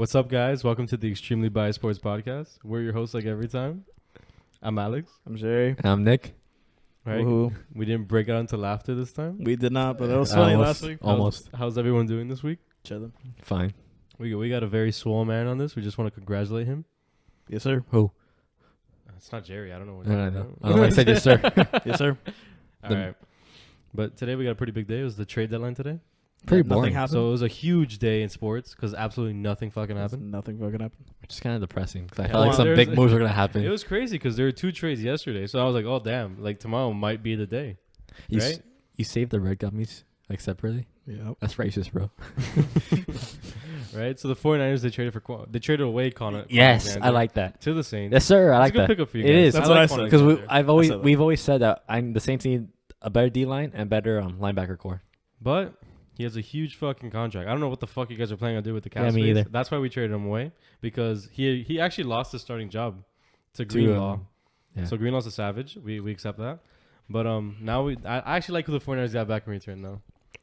What's up, guys? Welcome to the Extremely Biased Sports Podcast. We're your hosts like every time. I'm Alex. I'm Jerry. And I'm Nick. Right? Woohoo. We didn't break out into laughter this time. We did not, but that was funny last week. How's everyone doing this week? Chilling. Fine. We got a very swole man on this. We just want to congratulate him. Yes, sir. Who? It's not Jerry. I don't know what. I said yes, sir. Yes, sir. All right. But today we got a pretty big day. It was the trade deadline today. Pretty Nothing boring. happened. So it was a huge day in sports because absolutely nothing fucking happened. Nothing fucking happened. Which is kind of depressing because I Yeah, felt like well, some there's- big moves are gonna happen. It was crazy because there were 2 trades yesterday. So I was like, oh, damn. Like tomorrow might be the day. You right? You saved the red gummies like separately. Yep. That's racist, bro. Right? So the 49ers, they traded away Connor. Yes, Alexander I like that. to the Saints. Yes, sir. I like It's a good that. pickup for you It guys. is. That's I what like I said. Connor Because Alexander. we've always said that the Saints need a better D line and better linebacker core. But he has a huge fucking contract. I don't know what the fuck you guys are planning on doing with the cap Yeah, me space. either. That's why we traded him away because he actually lost his starting job to Greenlaw. Yeah. So Greenlaw's a savage. We accept that. But now I actually like who the 49ers got back in return though.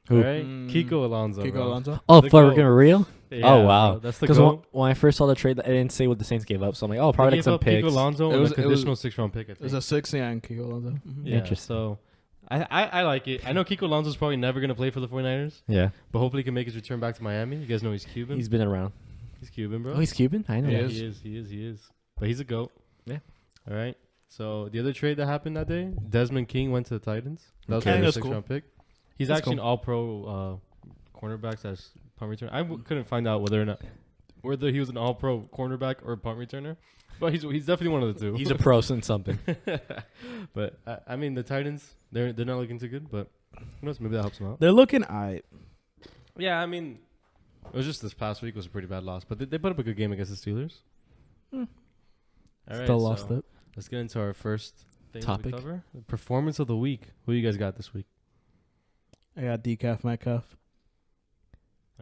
Who? Right? Kiko Alonso. Kiko bro. Alonso. Oh, The for goat. real? Yeah, Oh, wow. bro. That's the Because goal. when I first saw the trade, I didn't say what the Saints gave up. So I'm like, oh, They probably like gave some up Kiko picks. Alonso It and was- a it was- conditional 6th round pick. I It was think. a 6 and Kiko Alonso. Yeah. Interesting. So I like it. I know Kiko Alonso's probably never gonna play for the 49ers, Yeah. but hopefully he can make his return back to Miami. You guys know he's Cuban. He's been around. He's Cuban, bro. Oh, he's Cuban? I know He that. is. He is. But he's a GOAT. Yeah. All right. So the other trade that happened that day, Desmond King went to the Titans. That was Okay. a That's 6th cool. round pick. He's That's actually cool. an all-pro cornerback as punt returner. Couldn't find out whether he was an all-pro cornerback or punt returner, but he's definitely one of the two. He's a pro in something. But I mean, the Titans, they're not looking too good, but who knows? Maybe that helps them out. They're looking aight. Yeah, I mean, it was just this past week was a pretty bad loss, but they put up a good game against the Steelers. All right, Still lost it. Let's get into our first thing Topic. to cover. The performance of the week. Who you guys got this week? I got decaf Metcalf.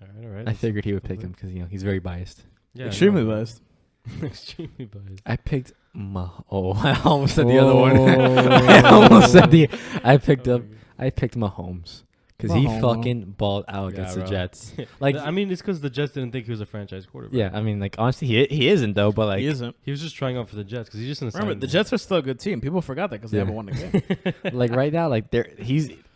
All right. I figured he would pick him because he's very biased. Yeah, Extremely no. biased. Extremely biased. I picked I almost said the other one. I almost said I picked Mahomes because he Mahomes. fucking balled out Yeah, against the bro. Jets. Like, I mean, it's because the Jets didn't think he was a franchise quarterback. yeah, I mean, like honestly, he isn't though. But like, He isn't. He was just trying out for the Jets because he's just in the Remember, the Jets are still a good team. People forgot that because they Yeah. haven't won the game. like right now, like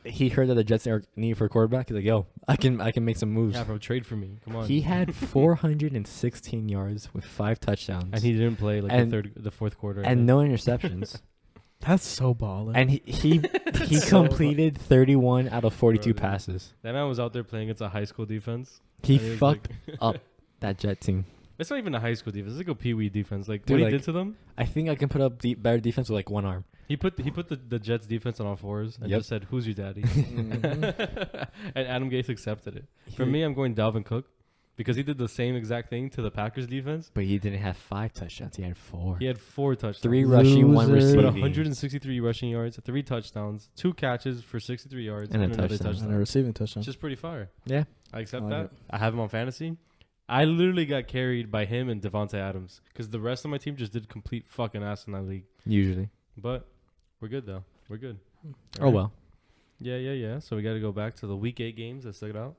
he heard that the Jets are need for a quarterback. He's like, yo, I can make some moves. Yeah, bro, trade for me. Come on. He had 416 yards with 5 touchdowns and he didn't play like And- the fourth quarter. I and think. no interceptions. That's so baller. And he So completed 31 out of 42 Bro, passes. That man was out there playing against a high school defense. He And was fucked like- up that Jet team. It's not even a high school defense. It's like a pee-wee defense. Like Dude, what he like- did to them. I think I can put up better defense with like one arm. He put the Jets defense on all fours and Yep. just said, "Who's your daddy?" Mhm. And Adam Gase accepted it. For me, I'm going Dalvin Cook because he did the same exact thing to the Packers defense. But he didn't have 5 touchdowns. He had 4. He had 4 touchdowns, 3 rushing, 1 Loser. but receiving. 163 rushing yards, 3 touchdowns, 2 catches for 63 yards, And a another touchdown. And a receiving touchdown. Which is pretty fire. Yeah. I accept I like that. it. I have him on fantasy. I literally got carried by him and Devontae Adams because the rest of my team just did complete fucking ass in that league. Usually. But we're good though. We're good. Oh Alright. well. Yeah. So we got to go back to the week 8 games that stuck out.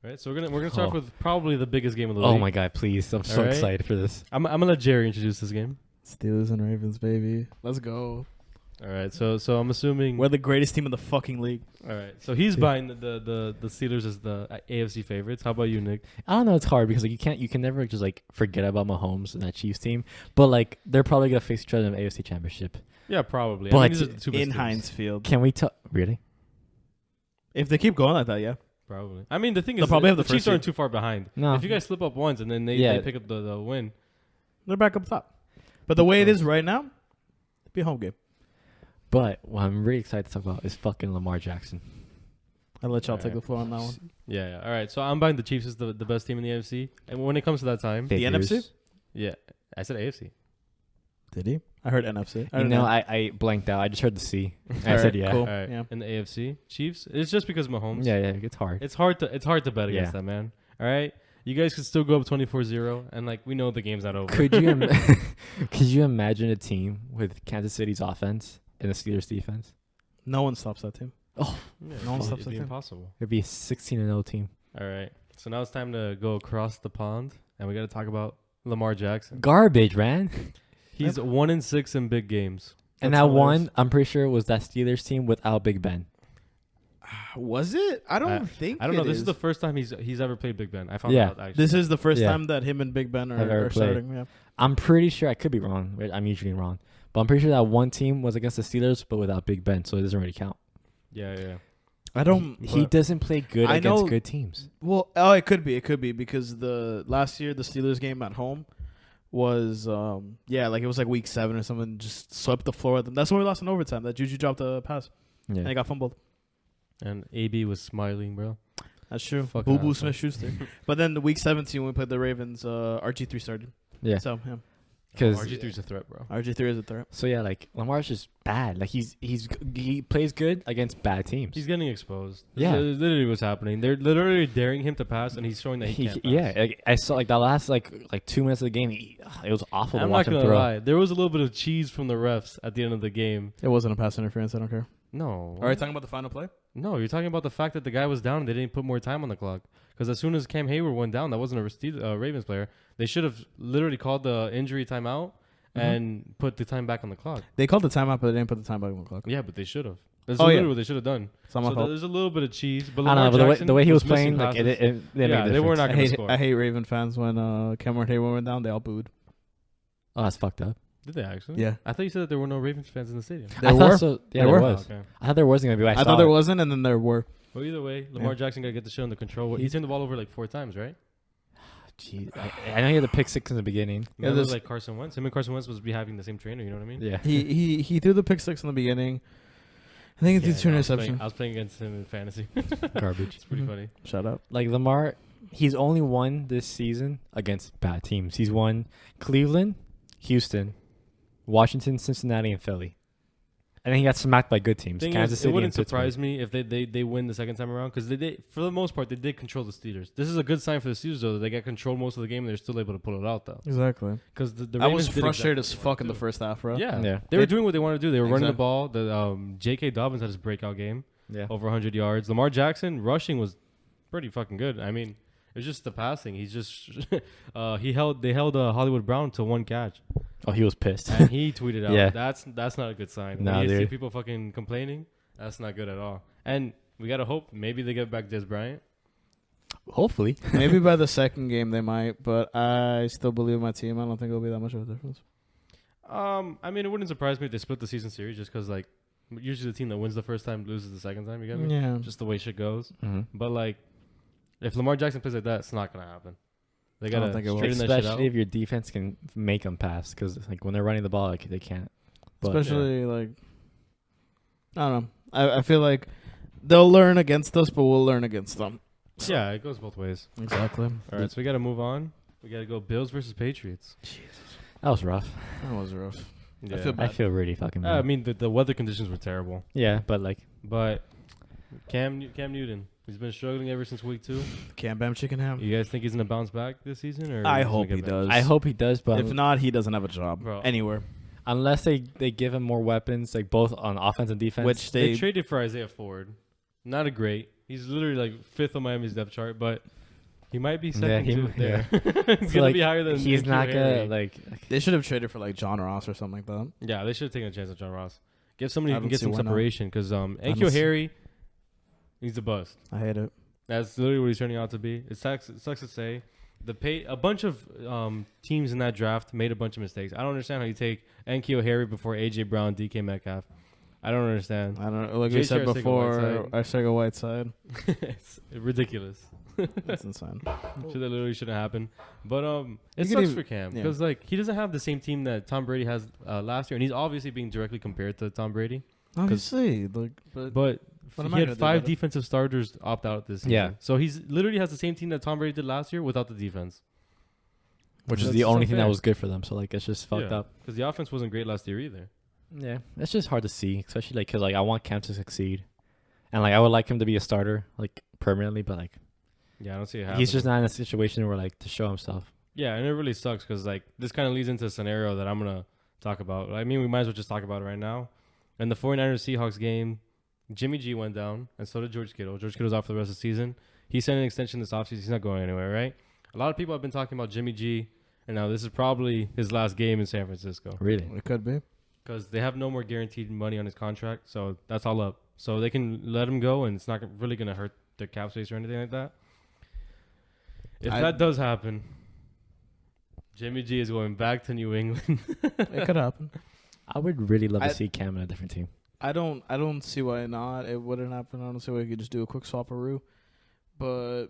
Right. So we're gonna start Oh. with probably the biggest game of the Oh week. my god, please. I'm so Alright. excited for this. I'm gonna let Jerry introduce this game. Steelers and Ravens, baby. Let's go. All right. So I'm assuming. We're the greatest team in the fucking league. All right. So he's buying the Steelers as the AFC favorites. How about you, Nick? I don't know, it's hard because like you can never just like forget about Mahomes and that Chiefs team. But like they're probably gonna face each other in the AFC championship. Yeah, probably. But these are the two best In teams. Heinz Field. Can we tell really? If they keep going like that, yeah. Probably. I mean, the thing They'll is, probably have the the Chiefs first aren't seed. too far behind. No. If you guys slip up once and then they Yeah. pick up the win, They're back up top. But the way it is right now, it'd be a home game. But what I'm really excited to talk about is fucking Lamar Jackson. I'll let y'all take Alright. the floor on that one. yeah. All right. So I'm buying the Chiefs as the best team in the AFC. And when it comes to that time, The Figures. NFC? yeah, I said AFC. Did he? I heard NFC. You know, I blanked out. I just heard the C. I Alright, said yeah. cool. All right. Yeah. In the AFC, Chiefs. It's just because Mahomes. Yeah, it's hard. It's hard to bet against Yeah. that, man. All right. You guys could still go up 24-0, and like we know the game's not over. Could you could you imagine a team with Kansas City's offense and the Steelers defense? No one stops that team. Oh, Yeah, No one it'd stops be that team. impossible. it'd be a 16-0 team. All right. So now it's time to go across the pond and we got to talk about Lamar Jackson. Garbage, man. He's 1-6 in big games. And That's that hilarious. one, I'm pretty sure, was that Steelers team without Big Ben. Was it? I don't think. I don't know. it This is the first time he's ever played Big Ben. I found Yeah. out actually. This is the first Yeah. time that him and Big Ben Have ever are played. starting. Yeah. I'm pretty sure, I could be wrong. I'm usually wrong. But I'm pretty sure that one team was against the Steelers, but without Big Ben, so it doesn't really count. Yeah. I don't. He but- doesn't play good I against know- good teams. Well, it could be because the last year the Steelers game at home was like it was like week 7 or something, just swept the floor with them. That's when we lost in overtime. That Juju dropped a pass and Yeah. it got fumbled. And AB was smiling, bro. That's true. Fuck Boo Boo asshole. Smith Schuster. But then the week 17 when we played the Ravens, RG3 started. Yeah. So yeah, Because RG3's a threat, bro. RG3 is a threat. So yeah, like Lamar's just bad. Like he plays good against bad teams. He's getting exposed. Yeah. This is literally what's happening. They're literally daring him to pass, and he's showing that he can't pass. yeah. Like, I saw like that last like 2 minutes of the game. It was awful to I'm watch not him gonna throw. lie. There was a little bit of cheese from the refs at the end of the game. It wasn't a pass interference. I don't care. No. Are you talking about the final play? No, you're talking about the fact that the guy was down and they didn't put more time on the clock. Because as soon as Cam Hayward went down, that wasn't a Ravens player. They should have literally called the injury timeout and put the time back on the clock. They called the timeout, but they didn't put the time back on the clock. Yeah, but they should have. That's Oh, yeah. literally what they should have done. Some So there's a little bit of cheese. But I Lamar don't know, but Jackson the way he was missing playing, like it passes. didn't make Yeah, a they were difference. not I gonna hate, score. I hate Raven fans when Cameron Hayward went down. They all booed. Oh, that's fucked up. Did they actually? Yeah, I thought you said that there were no Ravens fans in the stadium. there I were. thought so. Yeah, There there were. was. Okay. I thought there wasn't gonna be. I saw thought there it. wasn't, and then there were. Well, either way, Lamar Yeah. Jackson got to get the shit under control. He turned the ball over like 4 times, right? Jeez, I know he had the pick 6 in the beginning. Yeah, Yeah, it was there's- like Carson Wentz. Him and Carson Wentz was be having the same trainer. You know what I mean? Yeah. He threw the pick 6 in the beginning. I think he Yeah, threw two no, I interception. was playing against him in fantasy. Garbage. It's pretty Mhm. funny. Shout out. Like Lamar, he's only won this season against bad teams. He's won Cleveland, Houston, Washington, Cincinnati, and Philly. And then he got smacked by good teams. Thing Kansas is, City it wouldn't and surprise me if they win the second time around because they for the most part they did control the Steelers. This is a good sign for the Steelers though that they got control most of the game and they're still able to pull it out though. Exactly. Because the I was Ravens did frustrated exactly as what fuck in they the first half, bro. Yeah, Yeah. they were They- doing what they wanted to do. They were running the Exactly. ball. The J.K. Dobbins had his breakout game, Yeah. over 100 yards. Lamar Jackson rushing was pretty fucking good. I mean, it was just the passing. He's just they held Hollywood Brown to 1 catch, Oh, he was pissed. and he tweeted out, Yeah. "That's not a good sign." Nah, When you see dude. people fucking complaining, that's not good at all. And we gotta hope maybe they get back Des Bryant. Hopefully. Maybe by the second game they might, but I still believe my team. I don't think it'll be that much of a difference. I mean, it wouldn't surprise me if they split the season series just because like usually the team that wins the first time loses the second time. You get me? Yeah. Just the way shit goes. Mm-hmm. But like, if Lamar Jackson plays like that, it's not gonna happen. They I gotta don't think it will. straighten that shit out. Especially if your defense can make them pass, because like when they're running the ball, like they can't. But Especially like, I don't know. I feel like they'll learn against us, but we'll learn against them. Yeah, it goes both ways. Exactly. All right, so we gotta move on. We gotta go Bills versus Patriots. that was rough. That was rough. Yeah. feel I bad. feel really fucking bad. I mean, the weather conditions were terrible, yeah, but like but Cam Newton, he's been struggling ever since week 2. Cam Bam Chicken Ham. You guys think he's gonna bounce back this season, or I he's gonna hope get he back? does. I hope he does, but If not, he doesn't have a job Bro. anywhere. unless they give him more weapons, like both on offense and defense. Which They they traded for Isaiah Ford. Not a great. He's literally like 5th on Miami's depth chart, but he might be second he- to there. He's So, gonna like, be higher than he's N'Keal not Harry. gonna like. they should have traded for like John Ross or something like that. Yeah, they should have taken a chance on John Ross. Give somebody I who can don't get see some why not. separation because don't N'Keal see- Harry, he's a bust. I hate it. That's literally what he's turning out to be. It sucks to say. A bunch of teams in that draft made a bunch of mistakes. I don't understand how you take N'Keal Harry before AJ Brown, DK Metcalf. I don't understand. I don't know. Like Jay we said Arcega before, Whiteside. Arcega Whiteside. It's ridiculous. That's insane. Shit that literally shouldn't happen. But it You could sucks even- for Cam yeah. because like he doesn't have the same team that Tom Brady has last year, and he's obviously being directly compared to Tom Brady. Obviously, like, but But What am he I had gonna do 5 about it? defensive starters opt out this season. Yeah. So he's literally has the same team that Tom Brady did last year without the defense. Which So is it's the just only thing that unfair. was good for them. So like it's just fucked up. Because the offense wasn't great last year either. Yeah, it's just hard to see, especially like because like I want Cam to succeed, and like I would like him to be a starter like permanently, but like Yeah, I don't see it happening. he's just not in a situation where like to show himself. Yeah, and it really sucks because like this kind of leads into a scenario that I'm gonna talk about. I mean, we might as well just talk about it right now. In the 49ers Seahawks game, Jimmy G went down, and so did George Kittle. George Kittle's out for the rest of the season. He signed an extension this offseason. He's not going anywhere, right? A lot of people have been talking about Jimmy G, and now this is probably his last game in San Francisco Really? It could be. because they have no more guaranteed money on his contract, so that's all up. So they can let him go, and it's not really going to hurt their cap space or anything like that. If that does happen, Jimmy G is going back to New England. It could happen. I would really love to see Cam in a different team. I don't see why not. It wouldn't happen. I don't see why you could just do a quick swap-a-roo. But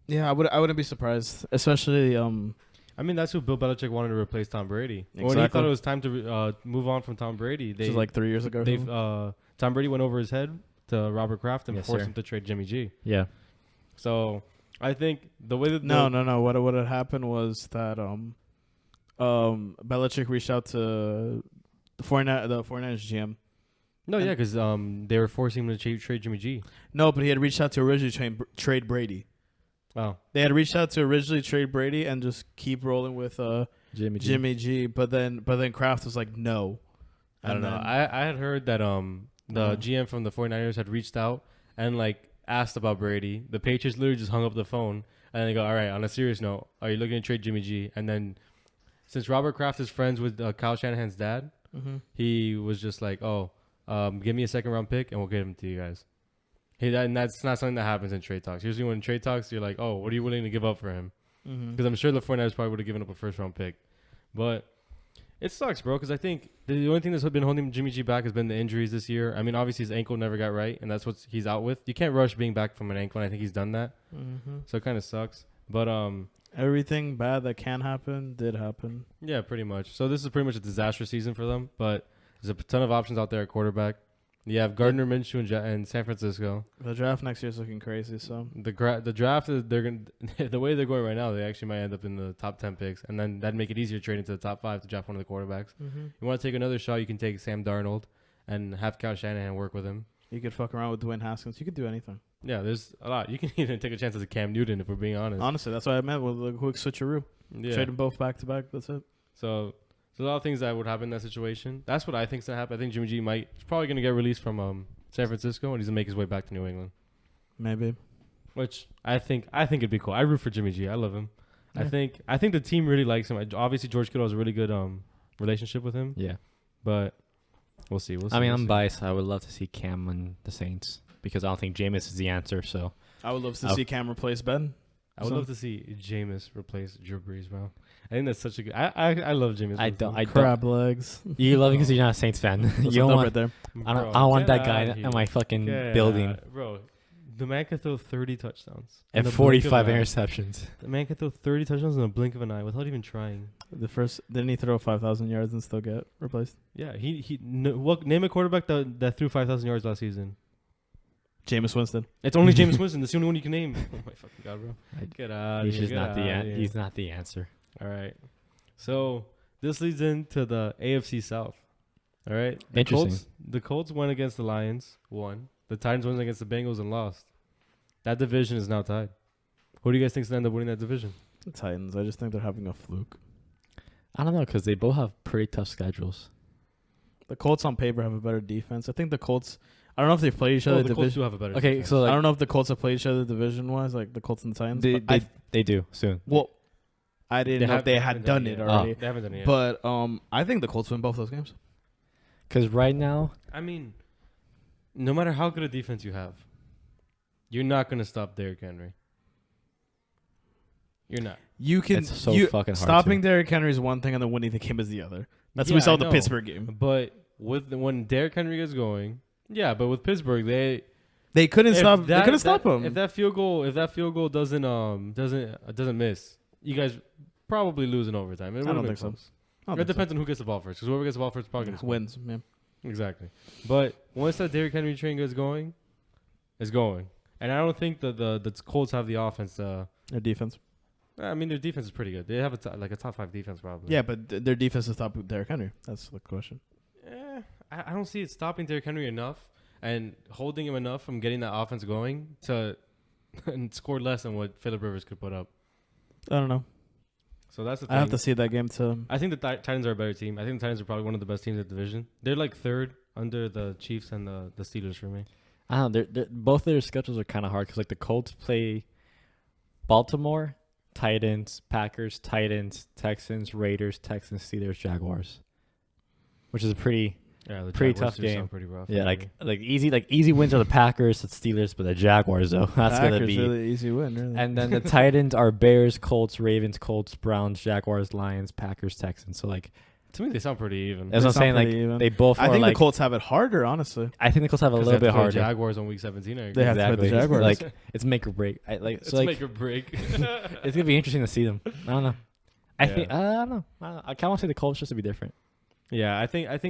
yeah, I wouldn't be surprised, especially I mean, that's who Bill Belichick wanted to replace Tom Brady. When he Exactly. thought it was time to move on from Tom Brady, this was like 3 years ago. or something. Tom Brady went over his head to Robert Kraft and Yes, forced sir. him to trade Jimmy G. Yeah. So I think the way that No. What had happened was that Belichick reached out to the 49ers GM. No, yeah, because they were forcing him to trade Jimmy G. No, but he had reached out to originally trade Brady. Oh, They had reached out to originally trade Brady and just keep rolling with Jimmy G. But then Kraft was like, no. I don't know. I had heard that the GM from the 49ers had reached out and like asked about Brady. The Patriots literally just hung up the phone and they go, all right, on a serious note, are you looking to trade Jimmy G? And then since Robert Kraft is friends with Kyle Shanahan's dad, he was just like, oh, give me a second round pick and we'll get him to you guys. And that's not something that happens in trade talks. Usually when in trade talks, you're like, oh, what are you willing to give up for him? Because I'm sure the 49ers probably would have given up a first round pick. But it sucks, bro, because I think the only thing that's been holding Jimmy G back has been the injuries this year. I mean, obviously his ankle never got right, and that's what he's out with. You can't rush being back from an ankle, and I think he's done that. So it kind of sucks. But everything bad that can happen did happen. yeah, pretty much. So this is pretty much a disaster season for them, but there's a ton of options out there at quarterback. You have Gardner Minshew in San Francisco. The draft next year is looking crazy. So The draft is the way they're going right now. They actually might end up in the top 10 picks, and then that'd make it easier to trade into the top 5 to draft one of the quarterbacks. You want to take another shot, you can take Sam Darnold and have Kyle Shanahan work with him. you could fuck around with Dwayne Haskins. You could do anything. Yeah, there's a lot. You can even take a chance as a Cam Newton if we're being honest. Honestly, that's what I meant with a quick switcheroo. Yeah. Trade them both back to back. That's it. So there's a lot of things that would happen in that situation. That's what I think's gonna happen. I think Jimmy G he's probably gonna get released from San Francisco and he's gonna make his way back to New England. Maybe. Which I think it'd be cool. I root for Jimmy G. I love him. Yeah. I think the team really likes him. Obviously George Kittle has a really good relationship with him. Yeah. But we'll see. I mean, I'm biased. I would love to see Cam on the Saints because I don't think Jameis is the answer. So I would love to see Cam replace Ben. I would love to see Jameis replace Drew Brees, bro. I think that's such a good. I love Jameis. I Crab legs. You love it because you're not a Saints fan. You That's don't right want. there. I don't want that guy in my fucking building. Bro. The man could throw 30 touchdowns And in the blink of 45 an eye. interceptions. The man could throw 30 touchdowns in a blink of an eye without even trying. Didn't he throw 5,000 yards and still get replaced? Yeah, name a quarterback that threw 5,000 yards last season. Jameis Winston. It's only Jameis Winston. That's the only one you can name. Oh my fucking god, bro! Get out. He's Here, just get not the outta here. he's not the answer. All right. So this leads into the AFC South. All right. Interesting. The Colts went against the Lions, won. The Titans went against the Bengals and lost. That division is now tied. Who do you guys think is going to end up winning that division? The Titans. I just think they're having a fluke. I don't know because they both have pretty tough schedules. The Colts on paper have a better defense. I think the Colts. I don't know if they've played each other The Colts division. do have a better Okay, defense. so like, I don't know if the Colts have played each other division wise, like the Colts and the Titans. they do soon. Well, I didn't know if they had done it already. They haven't done it yet. But I think the Colts win both those games. Because right now, I mean, no matter how good a defense you have, you're not going to stop Derrick Henry. You're not. You can It's so fucking hard stopping to. Derrick Henry is one thing, and then winning the game is the other. That's what Yeah, we saw I in the know. Pittsburgh game. But when Derrick Henry gets going, yeah. But with Pittsburgh, They couldn't stop. They couldn't stop him. If that field goal doesn't miss, you guys probably lose in overtime. It I don't would've been think so. close. I don't It think so. depends on who gets the ball first. Because whoever gets the ball first is probably going to Wins. Man. Exactly. But once that Derrick Henry train gets going, it's going. And I don't think the Colts have the offense. Their defense. I mean, their defense is pretty good. They have a top 5 defense probably. Yeah, but their defense is top Derrick Henry. That's the question. I don't see it stopping Derrick Henry enough and holding him enough from getting that offense going to and score less than what Phillip Rivers could put up. I don't know. So that's the thing. I have to see that game to. I think the Titans are a better team. I think the Titans are probably one of the best teams in the division. They're like third under the Chiefs and the Steelers for me. I don't know. Both their schedules are kind of hard because like the Colts play Baltimore, Titans, Packers, Titans, Texans, Raiders, Texans, Steelers, Jaguars, which is a pretty Yeah, the pretty Jaguars tough do game. sound pretty rough. yeah like easy wins are the Packers, the Steelers, but the Jaguars though that's Packers gonna be. are the easy win. Really. And then the Titans are Bears, Colts, Ravens, Colts, Browns, Jaguars, Lions, Packers, Texans. So like to me, they sound pretty even. that's what I'm sound saying. Like pretty even. they both. I are think like, the Colts have it harder, honestly. I think the Colts have a 'Cause little they bit have to play harder. Jaguars on week 17. I agree. They have to play the Jaguars. Like it's make or break. Let's So like make or break. it's gonna be interesting to see them. I don't know. I Yeah. think I don't know. I kind of want to say the Colts just to be different. Yeah, I think. It's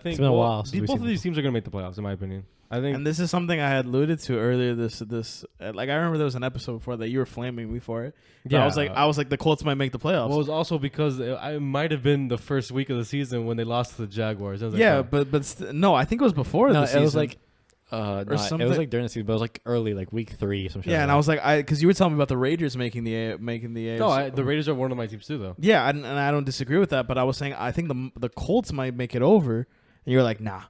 been a while since we've both seen of these teams are gonna make the playoffs, in my opinion. I think. And this is something I had alluded to earlier. Like I remember there was an episode before that you were flaming me for it. But I was like the Colts might make the playoffs. Well, it was also because it might have been the first week of the season when they lost to the Jaguars. I was like, yeah, oh. but no, I think it was before No, the season. it was like or it something. was like during the season, but it was like early, like week 3 or some shit. yeah, like and that. I was like, because you were telling me about the Raiders making the AFC. No, the Raiders are one of my teams too, though. Yeah, and I don't disagree with that. But I was saying I think the Colts might make it over, and you're like, nah.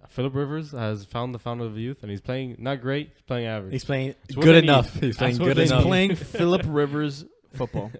Philip Rivers has found the fountain of youth, and he's playing not great. He's playing average. he's playing It's what good they need. enough. He's playing That's what good they He's enough. need. playing Philip Rivers football.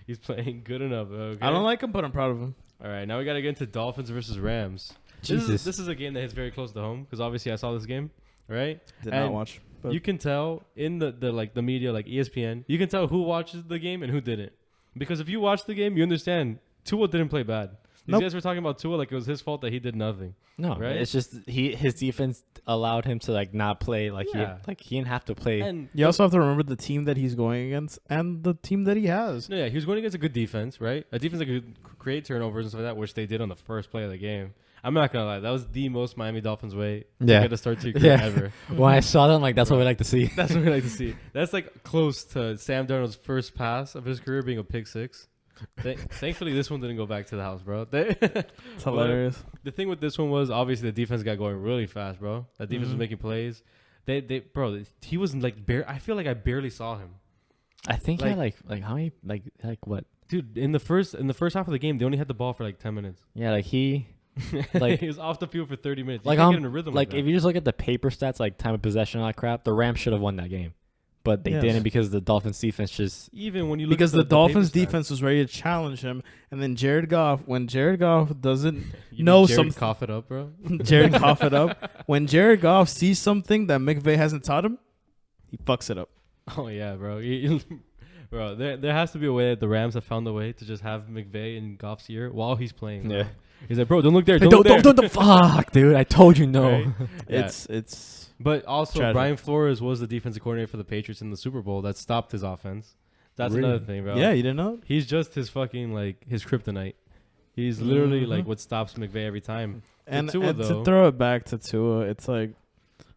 He's playing good enough. Okay? I don't like him, but I'm proud of him. All right, now we got to get into Dolphins versus Rams. Jesus. This is a game that hits very close to home because obviously I saw this game, right? Did And not watch. But You can tell in the media like ESPN, you can tell who watches the game and who didn't. Because if you watch the game, you understand Tua didn't play bad. These Nope. guys were talking about Tua like it was his fault that he did nothing. No, Right? it's just his defense allowed him to like not play like Yeah. he didn't have to play. And you also have to remember the team that he's going against and the team that he has. no, yeah, he was going against a good defense, right? A defense that could create turnovers and stuff like that, which they did on the first play of the game. I'm not gonna lie, that was the most Miami Dolphins way to Yeah. get a start to your career Yeah. ever. When I saw them, like that's what we like to see. That's what we like to see. That's like close to Sam Darnold's first pass of his career being a pick six. Thankfully, this one didn't go back to the house, bro. It's hilarious. The thing with this one was obviously the defense got going really fast, bro. That defense was Mhm. making plays. Bro, he was like I feel like I barely saw him, I think Like- he had like how many like what? dude. In the first half of the game, they only had the ball for like 10 minutes. Yeah, like he Like he was off the field for 30 minutes. You like can't get in a rhythm like like if you just look at the paper stats, like time of possession, all that crap, the Rams should have won that game, but they Yes. didn't because the Dolphins defense just even when you look Because at the Dolphins paper stats, defense was ready to challenge him, and then Jared Goff, when Jared Goff doesn't you know need Jared some- cough it up, bro. Jared Goff it up, when Jared Goff sees something that McVay hasn't taught him, he fucks it up. Oh yeah, bro. Bro, there has to be a way that the Rams have found a way to just have McVay in Goff's ear while he's playing. bro. yeah. He's like, bro, don't look there. Hey, Don't look there. don't fuck, dude. I told you no. Right? Yeah. It's But also, Tragic. Brian Flores was the defensive coordinator for the Patriots in the Super Bowl that stopped his offense. That's Really? another thing, bro. yeah, you didn't know? He's just his fucking, like, his kryptonite. He's literally, Mhm. like, what stops McVay every time. And, Tua, and to though- throw it back to Tua, it's like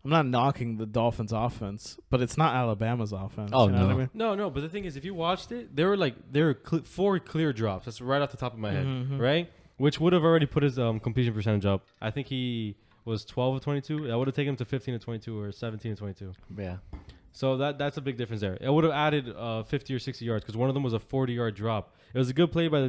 I'm not knocking the Dolphins' offense, but it's not Alabama's offense. Oh, you know what I no. mean? No, but the thing is, if you watched it, there were 4 clear drops. That's right off the top of my head, Mhm. right? Which would have already put his completion percentage up. I think he was 12 of 22. That would have taken him to 15 of 22 or 17 of 22. Yeah. So that's a big difference there. It would have added 50 or 60 yards because one of them was a 40-yard drop. It was a good play by the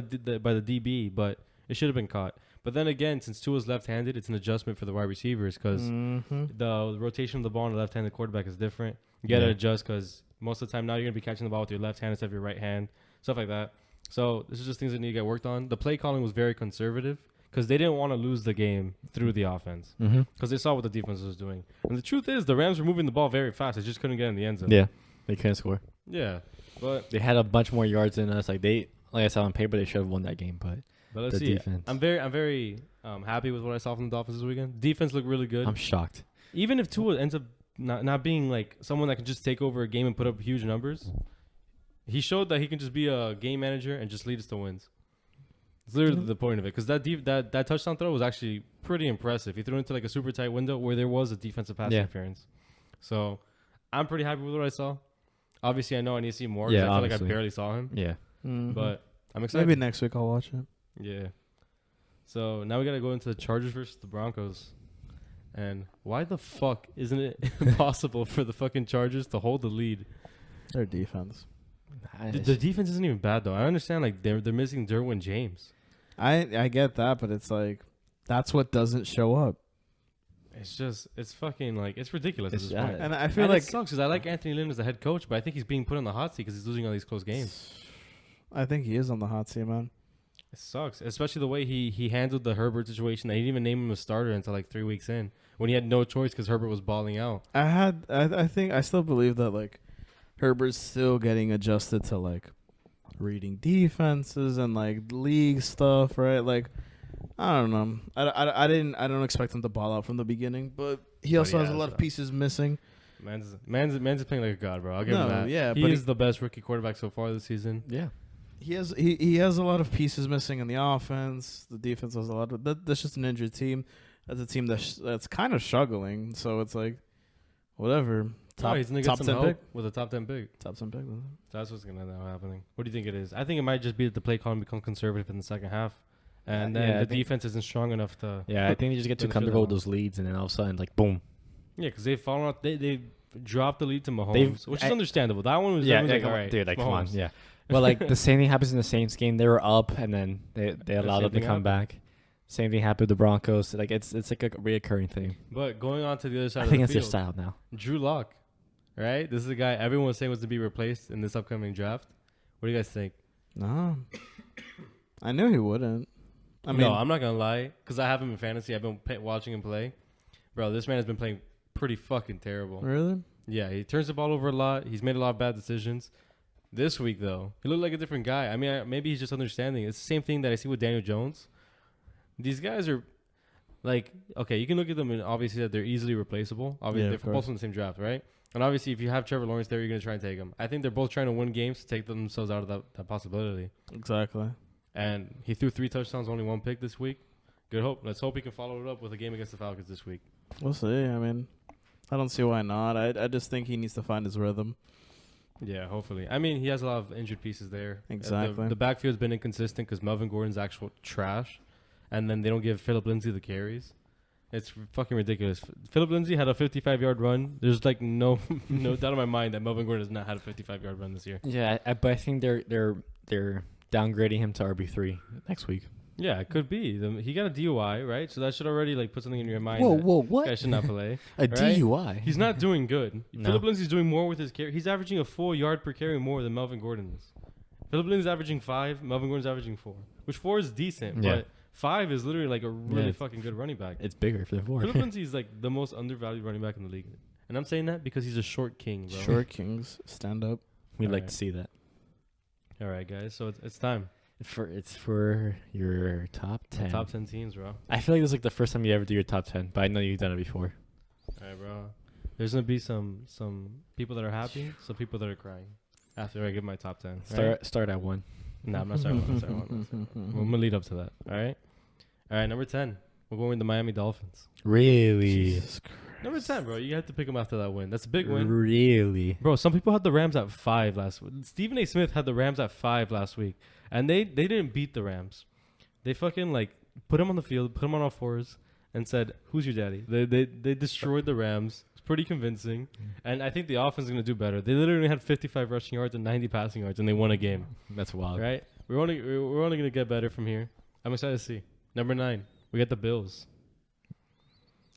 DB, but it should have been caught. But then again, since Tua's left-handed, it's an adjustment for the wide receivers because Mhm. the rotation of the ball on the left-handed quarterback is different. You got to Yeah. adjust because most of the time now you're going to be catching the ball with your left hand instead of your right hand, stuff like that. So this is just things that need to get worked on. The play calling was very conservative because they didn't want to lose the game through the offense Mm-hmm. because they saw what the defense was doing. And the truth is the Rams were moving the ball very fast. They just couldn't get in the end zone. Yeah. They couldn't score. Yeah. But They had a bunch more yards than us. Like I said on paper, they should have won that game, but let's the see. defense. I'm very happy with what I saw from the Dolphins this weekend. Defense looked really good. I'm shocked. Even if Tua ends up not being like someone that can just take over a game and put up huge numbers, he showed that he can just be a game manager and just lead us to wins. It's literally the point of it because that touchdown throw was actually pretty impressive. He threw into like a super tight window where there was a defensive pass Yeah. interference. So I'm pretty happy with what I saw. Obviously, I know I need to see more. 'Cause Yeah, I feel obviously. like I barely saw him, Yeah. Mhm. but I'm excited. maybe next week I'll watch it. Yeah. So now we gotta go into the Chargers versus the Broncos. And why the fuck isn't it possible for the fucking Chargers to hold the lead? Their defense. The defense isn't even bad though. I understand like they're missing Derwin James. I get that, but it's like that's what doesn't show up. it's fucking like it's ridiculous at It's- this point. And I feel And like it sucks because I like Anthony Lynn as the head coach, but I think he's being put on the hot seat because he's losing all these close games. I think he is on the hot seat, man. It sucks, especially the way he handled the Herbert situation. They didn't even name him a starter until like 3 weeks in, when he had no choice because Herbert was balling out. I think I still believe that like Herbert's still getting adjusted to like reading defenses and like league stuff, right? Like I don't know. I don't expect him to ball out from the beginning, but he also has a lot of pieces missing. Man's playing like a god, bro. I'll give him No, that. yeah, he but is the best rookie quarterback so far this season. Yeah. He has a lot of pieces missing in the offense. The defense has a lot of that's just an injured team. That's a team that's kind of struggling. So it's like whatever. He's gonna get top some 10 help pick. with a top 10 pick. Top 10 pick. That's what's gonna end up happening. What do you think it is? I think it might just be that the play calling become conservative in the second half, and then I the think- defense isn't strong enough to. Yeah, I think they just get too Benefit comfortable with them. those leads, and then all of a sudden, like, boom. Yeah, because they've fallen off. They dropped the lead to Mahomes, They've- which is understandable. That one was Yeah, everyone's like, come all on, right, dude, like, come on, Mahomes. yeah. Well, like, the same thing happens in the Saints game. They were up, and then they allowed same them to thing come back. Same thing happened with the Broncos. Like, it's like a reoccurring thing. But going on to the other side I of think the it's their field, style now. Drew Lock, right? This is the guy everyone was saying was to be replaced in this upcoming draft. What do you guys think? No, I knew he wouldn't. I mean, no, I'm not gonna lie, because I have him in fantasy. I've been watching him play, bro. This man has been playing pretty fucking terrible. really? Yeah, he turns the ball over a lot. He's made a lot of bad decisions. This week, though, he looked like a different guy. I mean, maybe he's just understanding. It's the same thing that I see with Daniel Jones. These guys are, like, okay, you can look at them and obviously that they're easily replaceable. Obviously, Yeah, they're of course. both in the same draft, right? And obviously, if you have Trevor Lawrence there, you're going to try and take him. I think they're both trying to win games to take themselves out of that possibility. Exactly. And he threw 3 touchdowns, only 1 pick this week. Good hope. Let's hope he can follow it up with a game against the Falcons this week. We'll see. I mean, I don't see why not. I just think he needs to find his rhythm. Yeah, hopefully. I mean, he has a lot of injured pieces there. Exactly. The backfield's been inconsistent because Melvin Gordon's actual trash, and then they don't give Philip Lindsay the carries. It's fucking ridiculous. Philip Lindsay had a 55-yard run. There's like no doubt in my mind that Melvin Gordon has not had a 55-yard run this year. Yeah, but I think they're downgrading him to RB3 next week. Yeah, it could be. He got a DUI, right? So that should already like put something in your mind. Whoa, that what? Guy should not play. A right? DUI? He's not doing good. No. Philip Lindsay's doing more with his carry. He's averaging a full yard per carry more than Melvin Gordon is. Philip Lindsay's averaging 5. Melvin Gordon's averaging 4, which 4 is decent, Yeah. but 5 is literally like a really Yeah. fucking good running back. It's bigger for the four. Philip Lindsay is like the most undervalued running back in the league, and I'm saying that because he's a short king, bro. Short Kings, stand up. We'd like Alright. to see that. All right, guys. So it's time. It's for your top 10. Top 10 teams, bro. I feel like this is like the first time you ever do your top 10, but I know you've done it before. All right, bro. There's gonna be some people that are happy, some people that are crying after I give my top 10. Right? Start at 1. No, I'm not starting one. I'm gonna lead up to that. All right. Number 10. We're going with the Miami Dolphins. Really? Jesus Christ. Number 10, bro. You have to pick them after that win. That's a big win. Really? Bro, some people had the Rams at 5 last week. Stephen A. Smith had the Rams at 5 last week. And they didn't beat the Rams. They fucking, like, put him on the field, put him on all fours, and said, who's your daddy? They destroyed the Rams. It's pretty convincing. And I think the offense is going to do better. They literally had 55 rushing yards and 90 passing yards, and they won a game. That's wild. Right? We're only going to get better from here. I'm excited to see. Number 9. We got the Bills.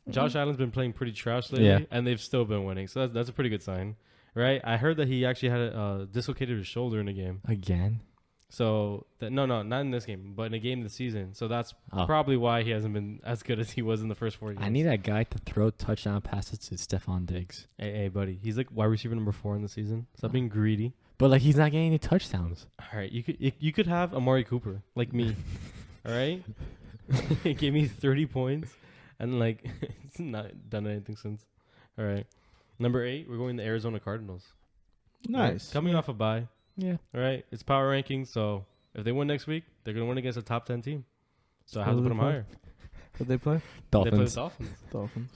Josh Allen's been playing pretty trash lately, and they've still been winning. So that's a pretty good sign, right? I heard that he actually had dislocated his shoulder in a game. Again? So no, not in this game, but in a game this season. So that's Oh. probably why he hasn't been as good as he was in the first 4 games. I need that guy to throw touchdown passes to Stephon Diggs. Hey, buddy, he's like wide receiver number 4 in the season. Stop being greedy. But, like, he's not getting any touchdowns. All right, you could have Amari Cooper like me. All right, he gave me 30 points, and like it's not done anything since. All right, number 8, we're going to Arizona Cardinals. Nice. Coming off a bye. Yeah. All right, it's power rankings, so if they win next week, they're gonna win against a top 10 team. So I have Who to do put they them play? higher. Did they play? Dolphins. They play the Dolphins. Dolphins.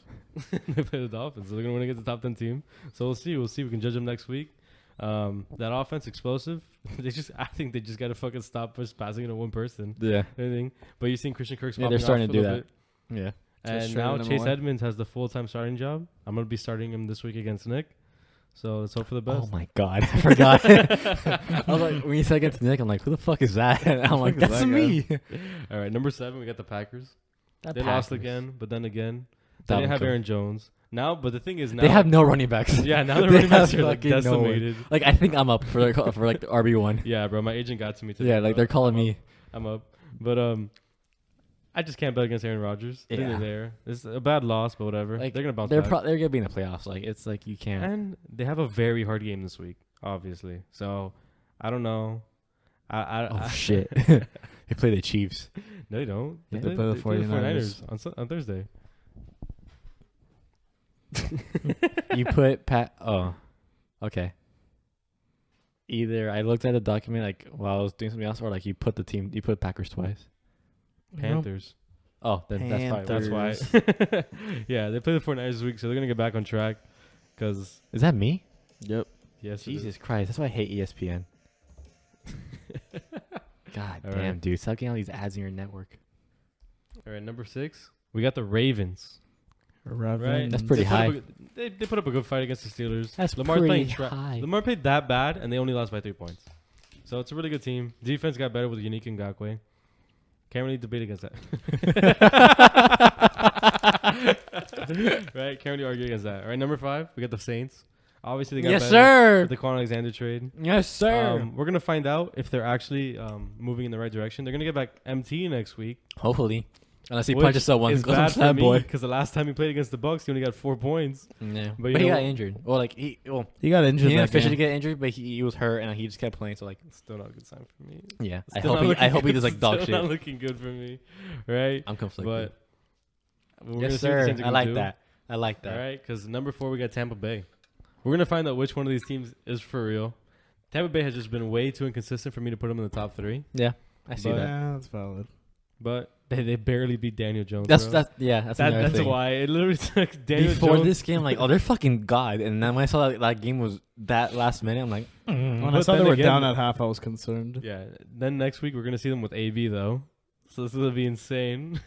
They play the Dolphins. So they're gonna win against the top 10 team. So we'll see. We can judge them next week. That offense explosive. I think they just gotta fucking stop just passing it to one person. Yeah. Anything. But you've seen Christian Kirk's Yeah, popping they're starting off to a do little that. bit. Yeah. And Just now trading them Chase away. Edmonds has the full-time starting job. I'm gonna be starting him this week against Nick. So let's hope for the best. Oh, my God. I forgot. I was like, when you said against Nick, I'm like, who the fuck is that? And I'm like, fuck is that's that me. All right, number 7, we got the Packers. That They lost Packers. again, but then again, They didn't Dalvin have Cook. Aaron Jones. Now, but the thing is now They have no running backs. Yeah, now the They running backs have are like fucking no one. decimated. Like I think I'm up for like the RB1. Yeah, bro. My agent got to me today. Yeah, like bro. they're calling I'm me. Up. I'm up. But I just can't bet against Aaron Rodgers. Yeah. They're there. It's a bad loss, but whatever. Like They're gonna bounce they're back. they're gonna be in the playoffs. Like it's like you can't. And they have a very hard game this week, obviously. So I don't know. Oh shit! They play the Chiefs. No, they don't. Yeah, they play the 49ers. On Thursday. You put Pat. Oh, okay. Either I looked at a document like while I was doing something else, or like you put Packers twice. Panthers. Oh, then that's fine. That's Panthers. why. Yeah, they play the 49ers this week, so they're gonna get back on track. Cause Is that me? Yep. yes, it is. Jesus Christ! That's why I hate ESPN. God All damn, right. dude! Stop getting all these ads in your network. All right, number 6. We got the Ravens. Right, That's pretty They put up high. they put up a good fight against the Steelers. That's Lamar's pretty playing high. Lamar played that bad, and they only lost by 3 points. So it's a really good team. Defense got better with Unique Ngakoue. Can't really debate against that. Right? Can't really argue against that. All right, number 5, we got the Saints. Obviously, they got Yes, better sir. with the Quan Alexander trade. Yes, sir. We're gonna find out if they're actually moving in the right direction. They're gonna get back MT next week. Hopefully, unless he which punches someone. is Goes bad up to for that me boy. because the last time he played against the Bucks, he only got 4 points. Yeah, But but you he know- got injured. Well, like he He got injured. didn't That officially game. get injured, but he was hurt and he just kept playing. So like, Still not a good sign for me. yeah, I Still hope not he looking does good. like dog Still not shit. looking good for me, right? I'm conflicted. But we're gonna Yes, see what the sir. Saints are I gonna like do. that. I like that. All right, because number 4 we got Tampa Bay. We're gonna find out which one of these teams is for real. Tampa Bay has just been way too inconsistent for me to put them in the top 3. Yeah, I see But- that. Yeah, that's valid. But they barely beat Daniel Jones. That's bro. that's another That's thing. why it literally took Daniel Before Jones. this game, like, oh, they're fucking god. And then when I saw that game was that last minute, I'm like, When I But saw then they were again- down at half, I was concerned. Yeah. Then next week we're gonna see them with AB though, so this is gonna be insane.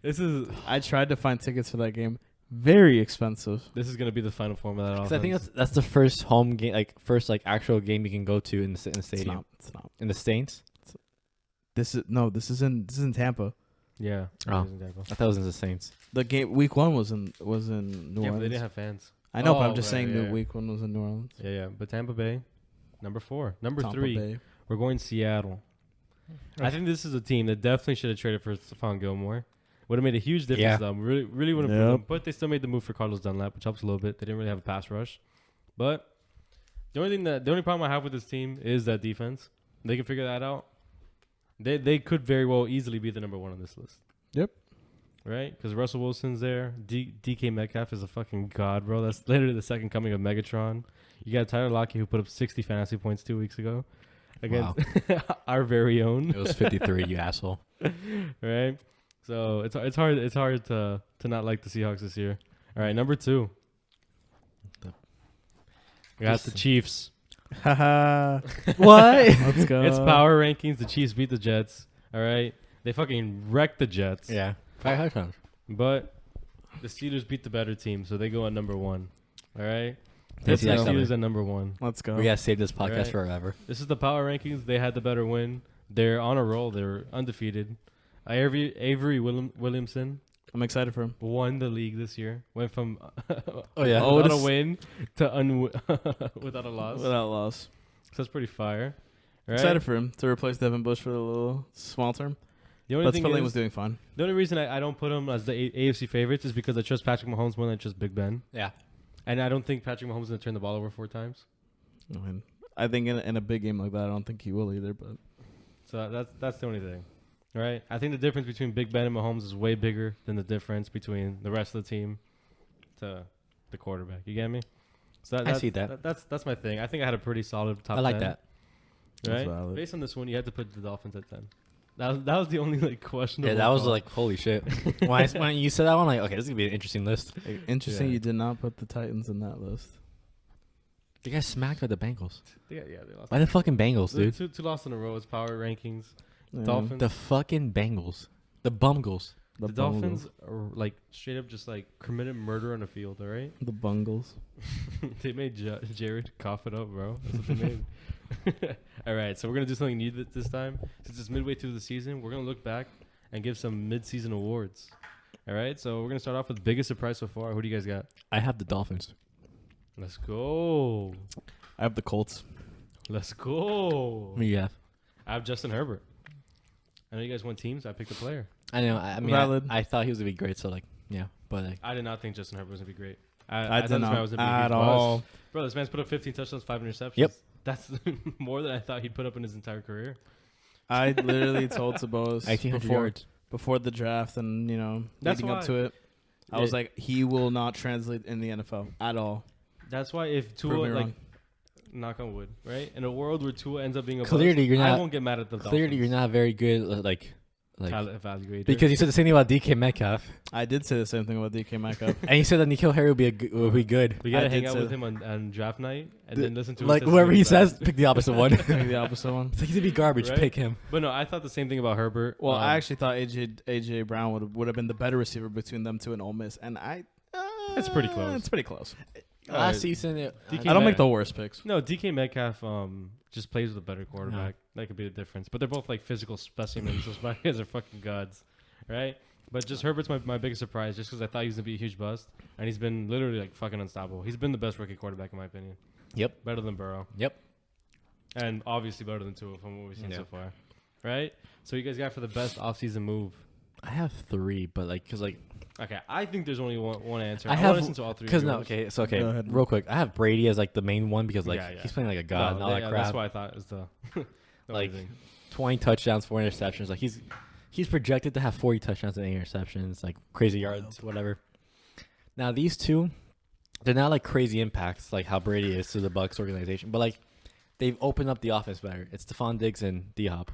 This is I tried to find tickets for that game. Very expensive. gonna be the final form of that offense. because I think that's the first home game, like first like actual game you can go to in the It's stadium not. It's not. in the Saints. This is in Tampa. yeah. Oh. it is in Tampa. I thought it was in the Saints. The game week 1 was in New Yeah, but Orleans. they didn't have fans. I know, but Oh, I'm just right, saying yeah. the week 1 was in New Orleans. Yeah. But Tampa Bay, number 4. Number Tampa 3, Bay. we're going Seattle. I think this is a team that definitely should have traded for Stephon Gilmore. Would have made a huge difference. Yeah. Though. Really would have Yep. put them. But they still made the move for Carlos Dunlap, which helps a little bit. They didn't really have a pass rush. But the only problem I have with this team is that defense. They can figure that out. They could very well easily be the number 1 on this list. Yep. Right? Because Russell Wilson's there. DK Metcalf is a fucking god, bro. That's literally the second coming of Megatron. You got Tyler Lockett, who put up 60 fantasy points 2 weeks ago against our very own. It was 53, you asshole. Right? So it's hard to not like the Seahawks this year. All right, number 2. We got the Chiefs. Haha. What? Let's go. It's power rankings. The Chiefs beat the Jets. All right? They fucking wrecked the Jets. Yeah, 5 touchdowns. But the Steelers beat the better team, so they go at number 1. All right? Let's It's the see that Steelers at number 1. Let's go. We gotta save this podcast Right. forever. This is the power rankings. They had the better win. They're on a roll. They're undefeated. Avery Williamson I'm excited for him. won the league this year. Went from Oh yeah. Oh, without a this- win to without a loss. Without loss. So that's pretty fire. Right? Excited for him to replace Devin Bush for a little small term. The only But thing Spilling is, was doing fine. the only reason I don't put him as the AFC favorites is because I trust Patrick Mahomes more than I trust Big Ben. Yeah. And I don't think Patrick Mahomes is going to turn the ball over 4 times. I think in a big game like that, I don't think he will either. But So that's the only thing. Right? I think the difference between Big Ben and Mahomes is way bigger than the difference between the rest of the team to the quarterback. You get me? So I see that. That's my thing. I think I had a pretty solid top 10. I like that. That's Right? valid. Based on this one, you had to put the Dolphins at 10. That was the only like questionable. Yeah, that was call. like holy shit. when you said that one, like, okay, this is gonna be an interesting list. Interesting, Yeah. you did not put the Titans in that list. You guys smacked by the Bengals. Yeah, they lost. By the fucking Bengals, dude. Two lost in a row. It's power rankings. Yeah. Dolphins. The fucking Bengals. The Bungles. The Dolphins are like straight up just like committed murder on the field. All right, The Bungles. they made Jared cough it up, bro. That's what they made. All right, so we're gonna do something new this time. Since it's midway through the season, we're gonna look back and give some mid-season awards. All right, so we're gonna start off with biggest surprise so far. Who do you guys got? I have the Dolphins. Let's go. I have the Colts. Let's go. Who you have? I have Justin Herbert. I know you guys want teams. I picked a player. I know. I mean, Valid. I thought he was gonna be great. So like, yeah, but like, I did not think Justin Herbert was gonna be great. I thought did this man not was gonna be a at huge bust. all. Bro, this man's put up 15 touchdowns, 5 interceptions. Yep. That's more than I thought he'd put up in his entire career. I literally told Sabos 1,800 yards. before the draft and That's leading up why- to it. I was like, he will not translate in the NFL at all. That's why if Prove Tua, me like, wrong. knock on wood, right? In a world where Tua ends up being a Clearly bust, you're I not- won't get mad at the Clearly, Dolphins. you're not very good. Like Talent evaluator. because you said the same thing about DK Metcalf, I did say the same thing about DK Metcalf. and you said that Nikhil Harry would be good. we gotta I hang did out say with that. him on draft night and The- then listen to Like what whoever he says says, pick the opposite one. Maybe the opposite one. It's like he's gonna be garbage. Right? Pick him. But no, I thought the same thing about Herbert. Well, I actually thought AJ Brown would have been the better receiver between them two and Ole Miss, and It's pretty close. It's pretty close. Last season, DK I don't make the worst picks. no DK Metcalf just plays with a better quarterback. That could be the difference. But they're both like physical specimens. Those guys are fucking gods, right? But just Herbert's my biggest surprise, just because I thought he was gonna be a huge bust, and he's been literally like fucking unstoppable. He's been the best rookie quarterback in my opinion. Yep. Better than Burrow. Yep. And obviously better than Tua from what we've seen Yeah. so far, right? So you guys got for the best offseason move. I have 3, but like, cause like, Okay, I think there's only one answer. I want have- to listen to all three. cause of no, yours. okay, so okay, Go ahead. real quick, I have Brady as like the main one because like Yeah, yeah. he's playing like a god and all that yeah, crap. That's why I thought it was the Like, thing. 20 touchdowns, 4 interceptions. Like he's projected to have 40 touchdowns and 8 interceptions, like crazy yards, whatever. Now these two, they're not like crazy impacts like how Brady is to the Bucks organization, but like they've opened up the offense better. It's Stephon Diggs and D-Hop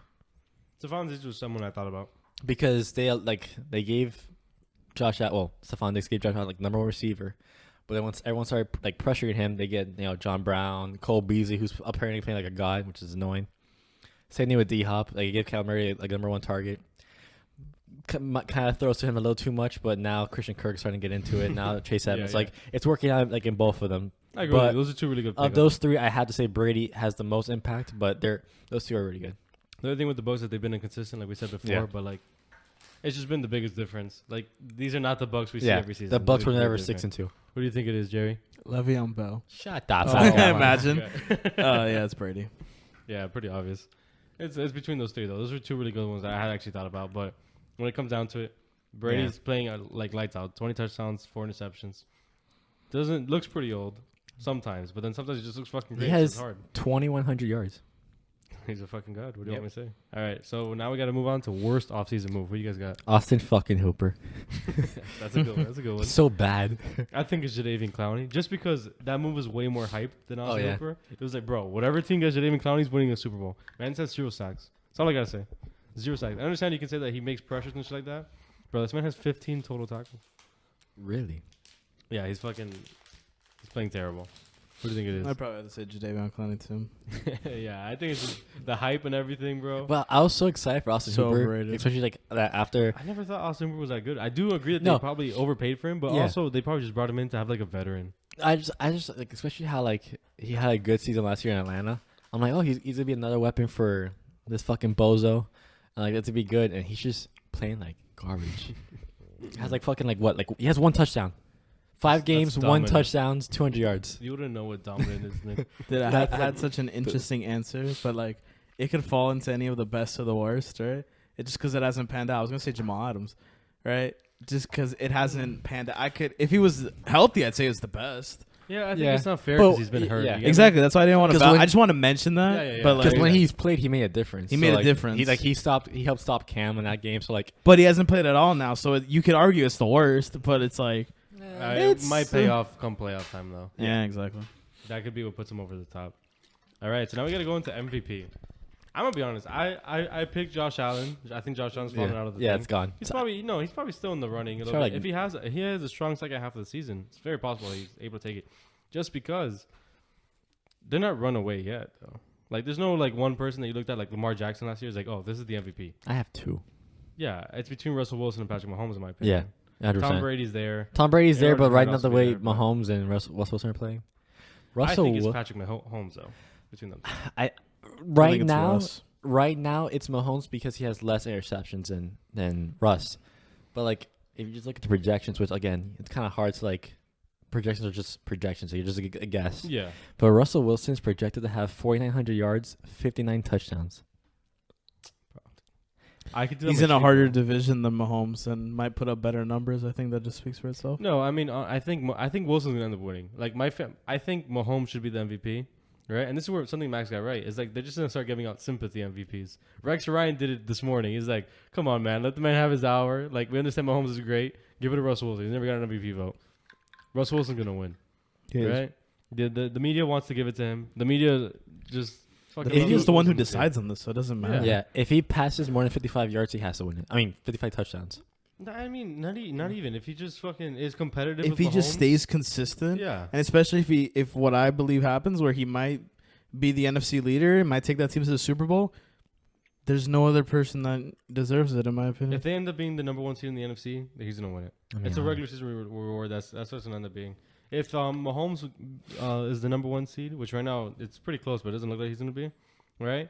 Stephon Diggs was someone I thought about. because they gave Stephon Diggs gave Josh Allen like number 1 receiver. But then once everyone started like pressuring him, they get John Brown, Cole Beasley, who's apparently playing like a god, which is annoying. Same thing with D-Hop. Like, you give Cal Murray like number 1 target. Kind of throws to him a little too much, but now Christian Kirk's starting to get into it. Now Chase Edmonds, yeah. like it's working out like in both of them. I agree. With But you. Those are two really good. Of pickups. those 3, I had to say Brady has the most impact, but those 2 are really good. The other thing with the Bucks is that they've been inconsistent, like we said before. Yeah. But like, it's just been the biggest difference. Like, these are not the Bucks we see Yeah, every season. the Bucks were They're never different. 6-2. What do you think it is, Jerry? Le'Veon Bell. Shut up. Oh, Zach. imagine. Yeah, it's Brady. Yeah, pretty obvious. It's between those 3 though. Those are 2 really good ones that I had actually thought about. But when it comes down to it, Brady's playing like lights out. 20 touchdowns, 4 interceptions. Looks pretty old sometimes, but then sometimes it just looks fucking great. He so has it's hard. 2,100 yards. He's a fucking god. What do you want me to say? All right, so now we got to move on to worst offseason move. What do you guys got? Austin fucking Hooper. That's a good one. That's a good one. So bad. I think it's Jadeveon Clowney, just because that move was way more hyped than Austin yeah. Hooper. It was like, bro, whatever team gets Jadeveon Clowney's winning a Super Bowl. Man says 0 sacks. That's all I gotta say. 0 sacks. I understand you can say that he makes pressures and shit like that, bro. This man has 15 total tackles. Really? Yeah, he's playing terrible. What do you think it I'd probably have to say Jadeveon Clowney too. is? Yeah, I think it's just the hype and everything, bro. Well, I was so excited for Austin So Hooper, overrated. especially like that after. I never thought Austin Hooper was that good. I do agree that No. they probably overpaid for him, but Yeah. also they probably just brought him in to have like a veteran. I just like, especially how like he had a good season last year in Atlanta. I'm like, oh, he's gonna be another weapon for this fucking bozo. And, like, that's to be good, and he's just playing like garbage. He has like fucking like what? Like he has 1 touchdown, 5 That's games, 1 dominant. touchdowns, 200 yards. You wouldn't know what dominant is, Nick. Dude, I That's had like such an interesting answer, but like it could fall into any of the best or the worst, right? It just because it hasn't panned out. I was gonna say Jamal Adams, right? Just because it hasn't panned out. I could, if he was healthy, I'd say it's the best. Yeah, I think Yeah. it's not fair But because he's been hurt. yeah. You get me? Exactly. That's why I didn't want 'Cause to. when- I just want to mention that. Yeah, yeah, yeah. But like, Because when he's played, he made a difference. He made a like, difference. He helped stop Cam in that game. So like, but he hasn't played at all now, so you could argue it's the worst. But it's like, It It's, might pay off come playoff time though. yeah, exactly. That could be what puts him over the top. All right, so now we got to go into MVP. I'm gonna be honest. I picked Josh Allen. I think Josh Allen's falling out of the yeah, thing. it's gone. He's probably still in the running a little Sure, bit. like- If he has a strong second half of the season, it's very possible he's able to take it. Just because they're not run away yet though. Like there's no like one person that you looked at like Lamar Jackson last year is like, oh, this is the MVP. I have 2. Yeah, it's between Russell Wilson and Patrick Mahomes in my opinion. Yeah, 100%. Tom Brady's there. Tom Brady's there, Aaron but Rodgers right might now also the be way there, but- Mahomes and Russell Wilson are playing. I think it's Russell, Patrick Mahomes though between them. I right think it's now, Russ. right now it's Mahomes because he has less interceptions than Russ. But like if you just look at the projections, which again, it's kind of hard to like. Projections are just projections, so you're just a guess. Yeah. But Russell Wilson's projected to have 4,900 yards, 59 touchdowns. I could do He's that in a much harder cheaper. division than Mahomes and might put up better numbers. I think that just speaks for itself. No, I mean, I think Wilson's gonna end up winning. Like I think Mahomes should be the MVP, right? And this is where something Max got right. Is like they're just gonna start giving out sympathy MVPs. Rex Ryan did it this morning. He's like, "Come on, man, let the man have his hour. Like we understand Mahomes is great. Give it to Russell Wilson. He's never got an MVP vote. Russell Wilson's gonna win, right? The media wants to give it to him. The media just fucking. The media's the one who decides on this, so it doesn't matter. Yeah, if he passes more than 55 yards, he has to win it. I mean, 55 touchdowns. I mean, not even if he just fucking is competitive. If with he just Mahomes, stays consistent, yeah. and especially if what I believe happens, where he might be the NFC leader, and might take that team to the Super Bowl, there's no other person that deserves it, in my opinion. If they end up being the number 1 seed in the NFC, he's gonna win it. I mean, It's a regular season reward. That's what it's gonna end up being. If Mahomes is the number 1 seed, which right now it's pretty close, but it doesn't look like he's gonna be, right?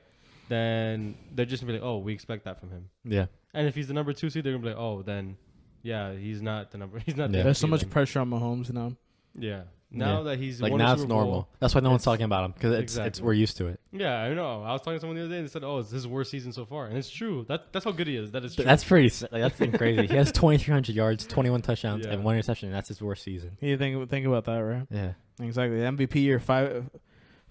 Then they're just gonna be like, oh, we expect that from him. Yeah. And if he's the number 2 seed, they're gonna be like, oh, then yeah, he's not the number. He's not. Yeah. The There's so MVP much then. pressure on Mahomes now. Yeah. Now that he's like won a now it's Super Bowl- normal. That's why no one's It's- talking about him because it's exactly. we're used to it. Yeah, I know. I was talking to someone the other day and they said, oh, it's his worst season so far, and it's true. That's how good he is. That is true. That's pretty. That's crazy. He has 2,300 yards, 21 touchdowns, Yeah. and 1 interception. And that's his worst season. You think about that, right? Yeah. Exactly. The MVP year,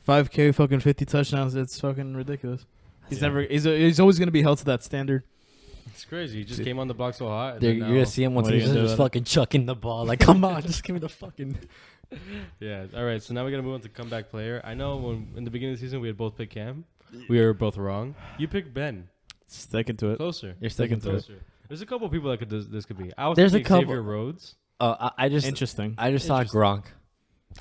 5K, fucking 50 touchdowns. It's fucking ridiculous. He's always gonna be held to that standard. It's crazy. He just came on the block so hot. And You're then gonna now- see him once What are he's you gonna just do? fucking chucking the ball. Like, come on, just give me the fucking. Yeah. All right. So now we got to move on to comeback player. I know when in the beginning of the season we had both picked Cam. We were both wrong. You picked Ben. Sticking to it. Closer. You're sticking to it. Closer. There's a couple of people that could this could be. I was There's a thinking couple- Xavier Rhodes. I just Interesting. I just saw Interesting. Gronk.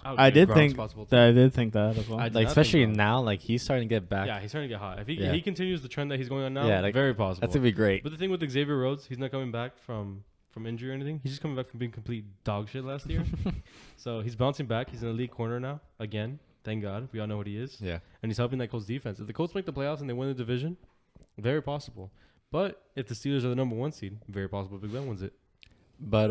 I did Gronk's think possible too. that. I did think that as well. I did Like, not especially think Gronk. now, like he's starting to get back. Yeah, he's starting to get hot. If Yeah. he continues the trend that he's going on now, Yeah, like, very possible. That's gonna be great. But the thing with Xavier Rhodes, he's not coming back from injury or anything. He's just coming back from being complete dog shit last year. So he's bouncing back. He's an elite corner now again. Thank God. We all know what he is. Yeah. And he's helping that Colts defense. If the Colts make the playoffs and they win the division, very possible. But if the Steelers are the number 1 seed, very possible Big Ben wins it. But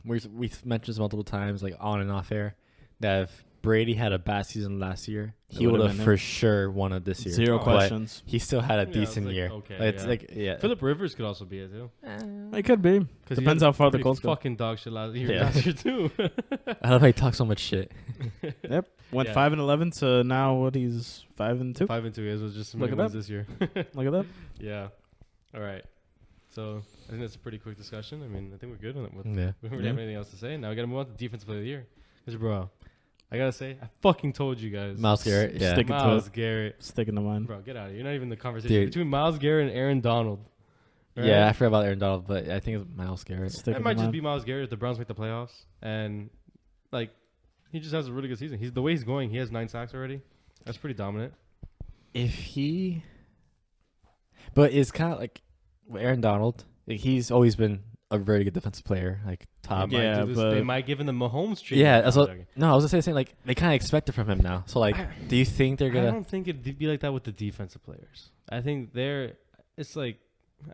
we've mentioned this multiple times, like on and off air, that if Brady had a bad season last year, he It would would've have been for him. sure won it this year. Zero But questions. He still had a Yeah, it's decent like, year. okay, It's yeah. like yeah. Philip Rivers could also be it too. It could be. 'Cause Depends he how had far the pretty Colts go. fucking dog shit last year, Yeah. last year too. I love how he talks so much shit. Yep. Went Yeah. 5-11 to now what he's 5-2. 5-2 is was just Look many at wins that. this year. Look at that. Yeah. All right. So I think that's a pretty quick discussion. I mean, I think we're good on it. Yeah. We don't really have anything else to say. Now we gotta move on to defensive player of the year. Because bro, I gotta say, I fucking told you guys. Miles Garrett. Yeah. Stick it to Miles it. Garrett. Sticking to mine. Bro, get out of here. You're not even in the conversation Dude. between Miles Garrett and Aaron Donald. Right? Yeah, I forgot about Aaron Donald, but I think it's Miles Garrett. Sticking It to might just mine. be Miles Garrett if the Browns make the playoffs. And like he just has a really good season. The way he's going, he has 9 sacks already. That's pretty dominant. If he, but it's kind of like with Aaron Donald. Like, he's always been a very good defensive player, like top. They might yeah, do this- but- they might give him the Mahomes treatment. Yeah, that's No, what. I'm joking. No, I was just saying like they kind of expect it from him now. So like, do you think they're I gonna? don't think it'd be like that with the defensive players. I think it's like,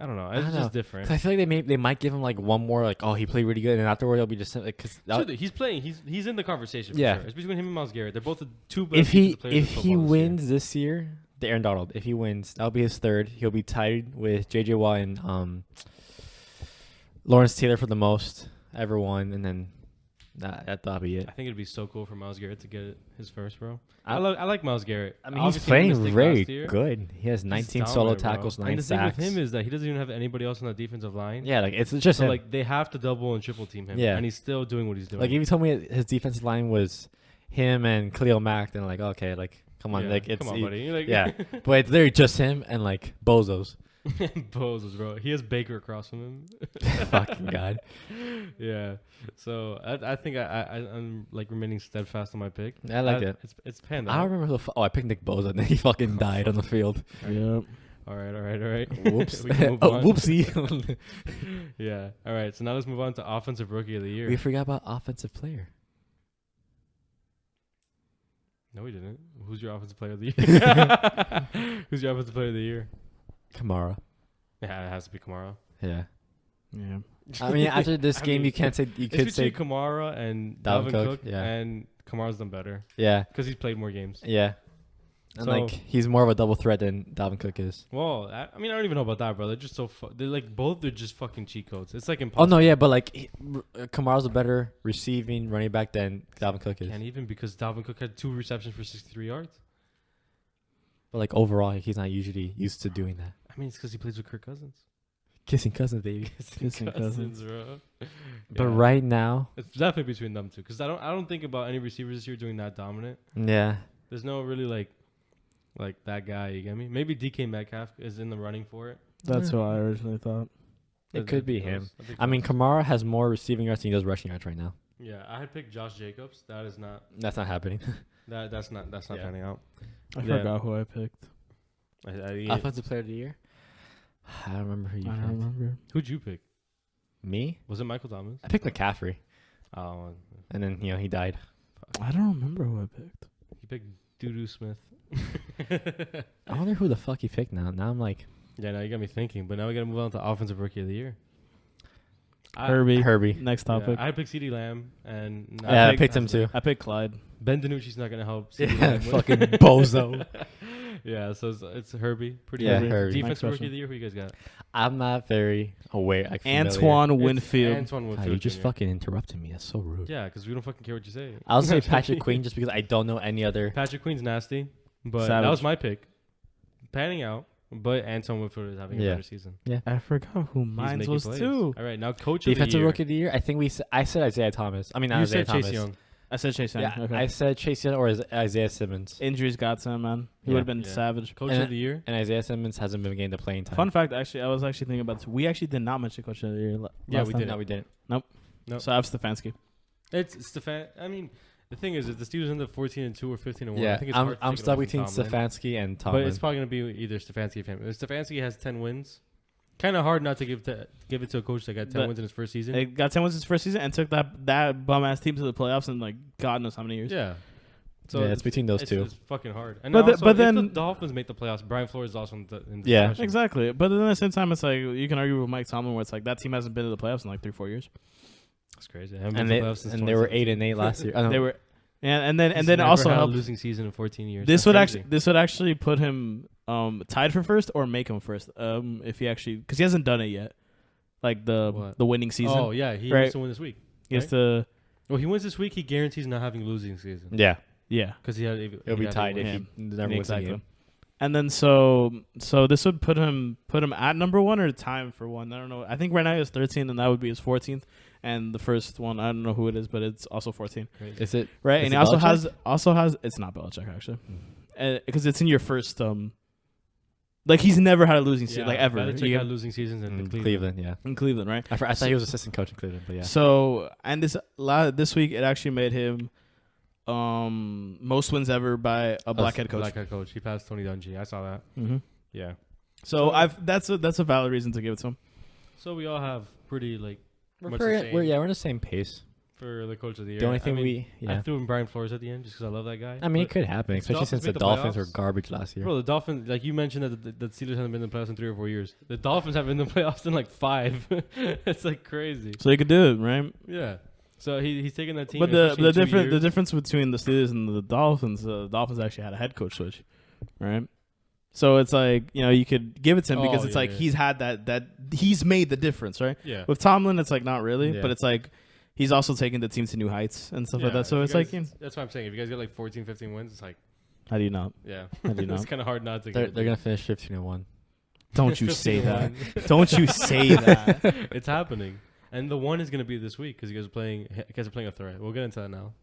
I don't know. It's don't just know. different. 'Cause I feel like they might give him like one more like, oh, he played really good, and afterward he'll be just like because Sure, he's playing. He's in the conversation. For Yeah. sure. It's between him and Miles Garrett. They're both the two best if he defensive players in if he football this year. wins this year, the Aaron Donald, if he wins, that'll be his third. He'll be tied with J.J. Watt and Lawrence Taylor for the most ever won, and then that'll be it. I think it'd be so cool for Miles Garrett to get his first, bro. I- I like Miles Garrett. I mean, Obviously, he's playing mistake very last year. good. He has He's 19 solo dominant, bro. tackles, 9 And the sacks. thing with him is that he doesn't even have anybody else on that defensive line. Yeah, like it's just So him. like they have to double and triple team him. Yeah. And he's still doing what he's doing. Like if you told me his defensive line was him and Khalil Mack, then like okay, like come on, Yeah, like it's come on, buddy. You're like, yeah, but it's literally just him and like bozos. Bozos, bro. He has Baker across from him. Fucking god. Yeah. So I think I'm like remaining steadfast on my pick. I like it. It's panned I out. don't remember I picked Nick Bosa and then he fucking died on the field. Yep. All right. Whoops. We can move Oh, on. whoopsie. Yeah. All right. So now let's move on to offensive rookie of the year. We forgot about offensive player. No, we didn't. Who's your offensive player of the year? Who's your offensive player of the year? Kamara. Yeah, it has to be Kamara. Yeah. Yeah. I mean, after this I game, mean, you can't say you It's could say between Kamara and Dalvin Dalvin Cook, Cook, yeah. and Kamara's done better yeah, because he's played more games. yeah. And So- like he's more of a double threat than Dalvin Cook is. Well, I mean, I don't even know about that, bro. They're just so they're like both. They're just fucking cheat codes. It's like Oh impossible. no, yeah, but like Kamara's a better receiving running back than Dalvin Cook is. Can't even because Dalvin Cook had 2 receptions for 63 yards. But like overall, he's not usually used to doing that. I mean, it's because he plays with Kirk Cousins. Kissing cousins, baby. Kissing cousins. bro. But Yeah. right now, It's definitely between them two because I don't think about any receivers this year doing that dominant. yeah, There's no really like that guy. You get me? Maybe DK Metcalf is in the running for it. That's Yeah. what I originally thought. it could be him. think I mean, so. Kamara has more receiving yards than he does rushing yards right now. Yeah, I had picked Josh Jacobs. That is not That's not happening. that's not Yeah. panning out. I Yeah. forgot who I picked. Offensive player of the year. I don't remember who you I picked. don't remember. Who'd you pick? Me? Was it Michael Thomas? I picked McCaffrey, Oh, and then he died. I don't remember who I picked. you picked Doo Smith. I wonder who the fuck he picked now. Now I'm like Yeah, now you got me thinking. But now we got to move on to offensive rookie of the year. Herbie. Next Yeah, topic. I picked CeeDee Lamb, and Yeah, I picked- picked him too. I picked Clyde. Ben DiNucci's not gonna help. CeeDee Yeah, Lamb win. fucking bozo. Yeah, so it's Herbie. Pretty Yeah, good. Herbie. Defensive Next rookie of the year. Who you guys got? I'm not very aware. Like, familiar. Antoine It's Winfield. Antoine God, Winfield. you just Jr. fucking interrupted me. That's so rude. Yeah, because we don't fucking care what you say. I'll say Patrick Queen just because I don't know any other. Patrick Queen's nasty, but that Savage. was my pick. Panning out, but Antoine Winfield is having a Yeah. better season. I forgot who He's mine making was plays. too. All right, now coach of the Defensive year. rookie of the year. I think I said Isaiah Thomas. I mean, not You Isaiah said Thomas. Chase Young. I said Chase Young. Yeah, Okay. I said Chase Young or Isaiah Simmons. Injuries got to him, man. He Yeah. would have been Yeah. savage. Coach And of the year. And Isaiah Simmons hasn't been getting the playing time. Fun fact, actually, I was actually thinking about this. We actually did not mention Coach of the Year. Yeah, last we time. did. No, we didn't. Nope. So I have Stefanski. It's Stefan. I mean, the thing is, if the Steelers end up 14-2 or 15-1, I Yeah, think it's hard to I'm take it stuck away between from Tomlin. Stefanski and Tomlin. But it's probably gonna be either Stefanski or him. If Stefanski has 10 wins, kind of hard not to give it to a coach that got 10 But wins in his first season. It got 10 wins his first season and took that bum ass team to the playoffs in like God knows how many years. Yeah. yeah, it's between those two. It's fucking hard. And But also, but if the then- Dolphins make the playoffs, Brian Flores is also in the Yeah. discussion. Exactly. But then at the same time, it's like you can argue with Mike Tomlin where it's like that team hasn't been to the playoffs in like 3-4 years. That's crazy. And they were 8-8 last year. They were, and then also had a helped. losing season in 14 years. This That's would crazy. actually put him tied for first or make him first if he actually because he hasn't done it yet, like What? the winning season. Oh yeah, he Right. needs to win this week. He has to Well, he wins this week. He guarantees not having a losing season Yeah, yeah. because he had. it'll be tied if Yeah. he never wins the game. And then so this would put him at number 1 or time for 1. I don't know. I think right now he has 13 and that would be his 14th. And the first one, I don't know who it is, but it's also 14, Crazy. Is it right? Is And it he Belichick? also has it's not Belichick actually, because it's in your first like he's never had a losing season like ever Belichick had losing seasons in Cleveland. Cleveland? Yeah, in Cleveland, right? I thought he was assistant coach in Cleveland, but yeah. So and this week it actually made him most wins ever by a black head coach. Black head coach. He passed Tony Dungy. I saw that. Mm-hmm. Yeah. So that's a valid reason to give it to him. So we all have pretty like We're, much the pretty- same we're on the same pace. for the coach of the year. The only thing I mean, I yeah. threw in Brian Flores at the end just because I love that guy. I mean, it But, could happen, if the especially since Dolphins the made the Dolphins were playoffs- garbage last year. bro, the Dolphins, like you mentioned that the Steelers haven't been in the playoffs in 3 or 4 years. The Dolphins have been in the playoffs in like 5. It's like crazy. So he could do it, right? Yeah. So he's taking that team. But especially in 2 the years. difference between the Steelers and the Dolphins actually had a head coach switch, right? So it's like you could give it to him because it's like he's had that he's made the difference, right? Yeah. With Tomlin, it's like not really, Yeah. but it's like he's also taking the team to new heights and stuff like that. So if it's you like guys- that's what I'm saying. If you guys get like 14, 15 wins, it's like how do you not? yeah, How do you it's not? kind of hard not to. They're get gonna finish 15-1. Don't you say that? 15-1. Don't you say that? It's happening, and the one is gonna be this week because you guys are playing a threat. We'll get into that now.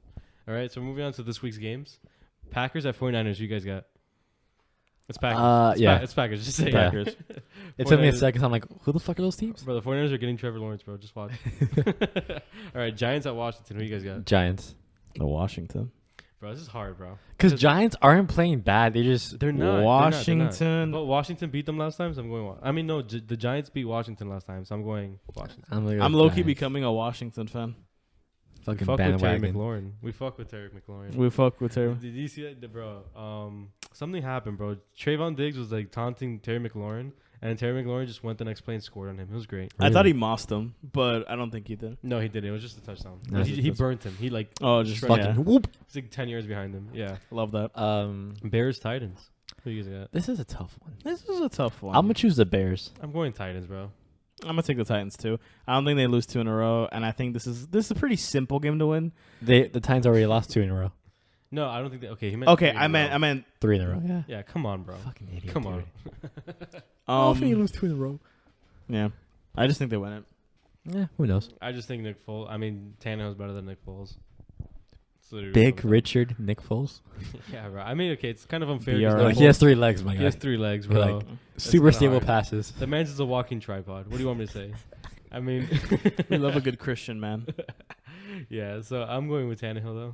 All right, so moving on to this week's games. Packers at 49ers. You guys got? It's Packers. Yeah. It's Packers. Just say Yeah. Packers. It took me a 49ers second. I'm like, who the fuck are those teams? Bro, the 49ers are getting Trevor Lawrence, bro. Just watch. All right, Giants at Washington. Who you guys got? Giants. The Washington. Bro, this is hard, bro. Because 'Cause Giants aren't playing bad. They just They're not. Washington. But Washington beat them last time, so I'm going. I mean, no, the Giants beat Washington last time, so I'm going Washington. I'm low key becoming a Washington fan. fucking Fuck with Terry bandwagon. McLaurin. We fuck with Terry McLaurin. We fuck with her. Did you see that, bro? Something happened, bro. Trayvon Diggs was like taunting Terry McLaurin, And Terry McLaurin just went the next play and scored on him. It was great. I thought he mossed him, but I don't think he did. No, he didn't. It was just a touchdown. No, He burnt him. He like Just shredded fucking him. whoop. He's like 10 yards behind him. Yeah. Love that. Bears Titans. Who you guys got? This is a tough one. This is a tough one. I'm gonna choose the Bears. I'm going Titans, bro. I'm gonna take the Titans too. I don't think they lose 2 in a row, and I think this is a pretty simple game to win. The Titans already lost 2 in a row. No, I don't think that. Okay, he meant. Okay, 3 in a row. I meant 3 in a row. Yeah. Yeah, come on, bro. Fucking idiot. Come on. lose 2 in a row. Yeah, I just think they win it. Yeah. Who knows? I just think Nick Foles. I mean, Tannehill's better than Nick Foles. It's literally Big what I'm Richard Nick Foles. saying. Yeah, bro. I mean, okay, it's kind of unfair. 'cause BR. Nick He has Foles- 3 legs, my He guy. has 3 legs, But, bro. like, That's Super kinda stable hard. passes. The man's just a walking tripod. What do you want me to say? I mean, We love a good Christian man. yeah. So I'm going with Tannehill though.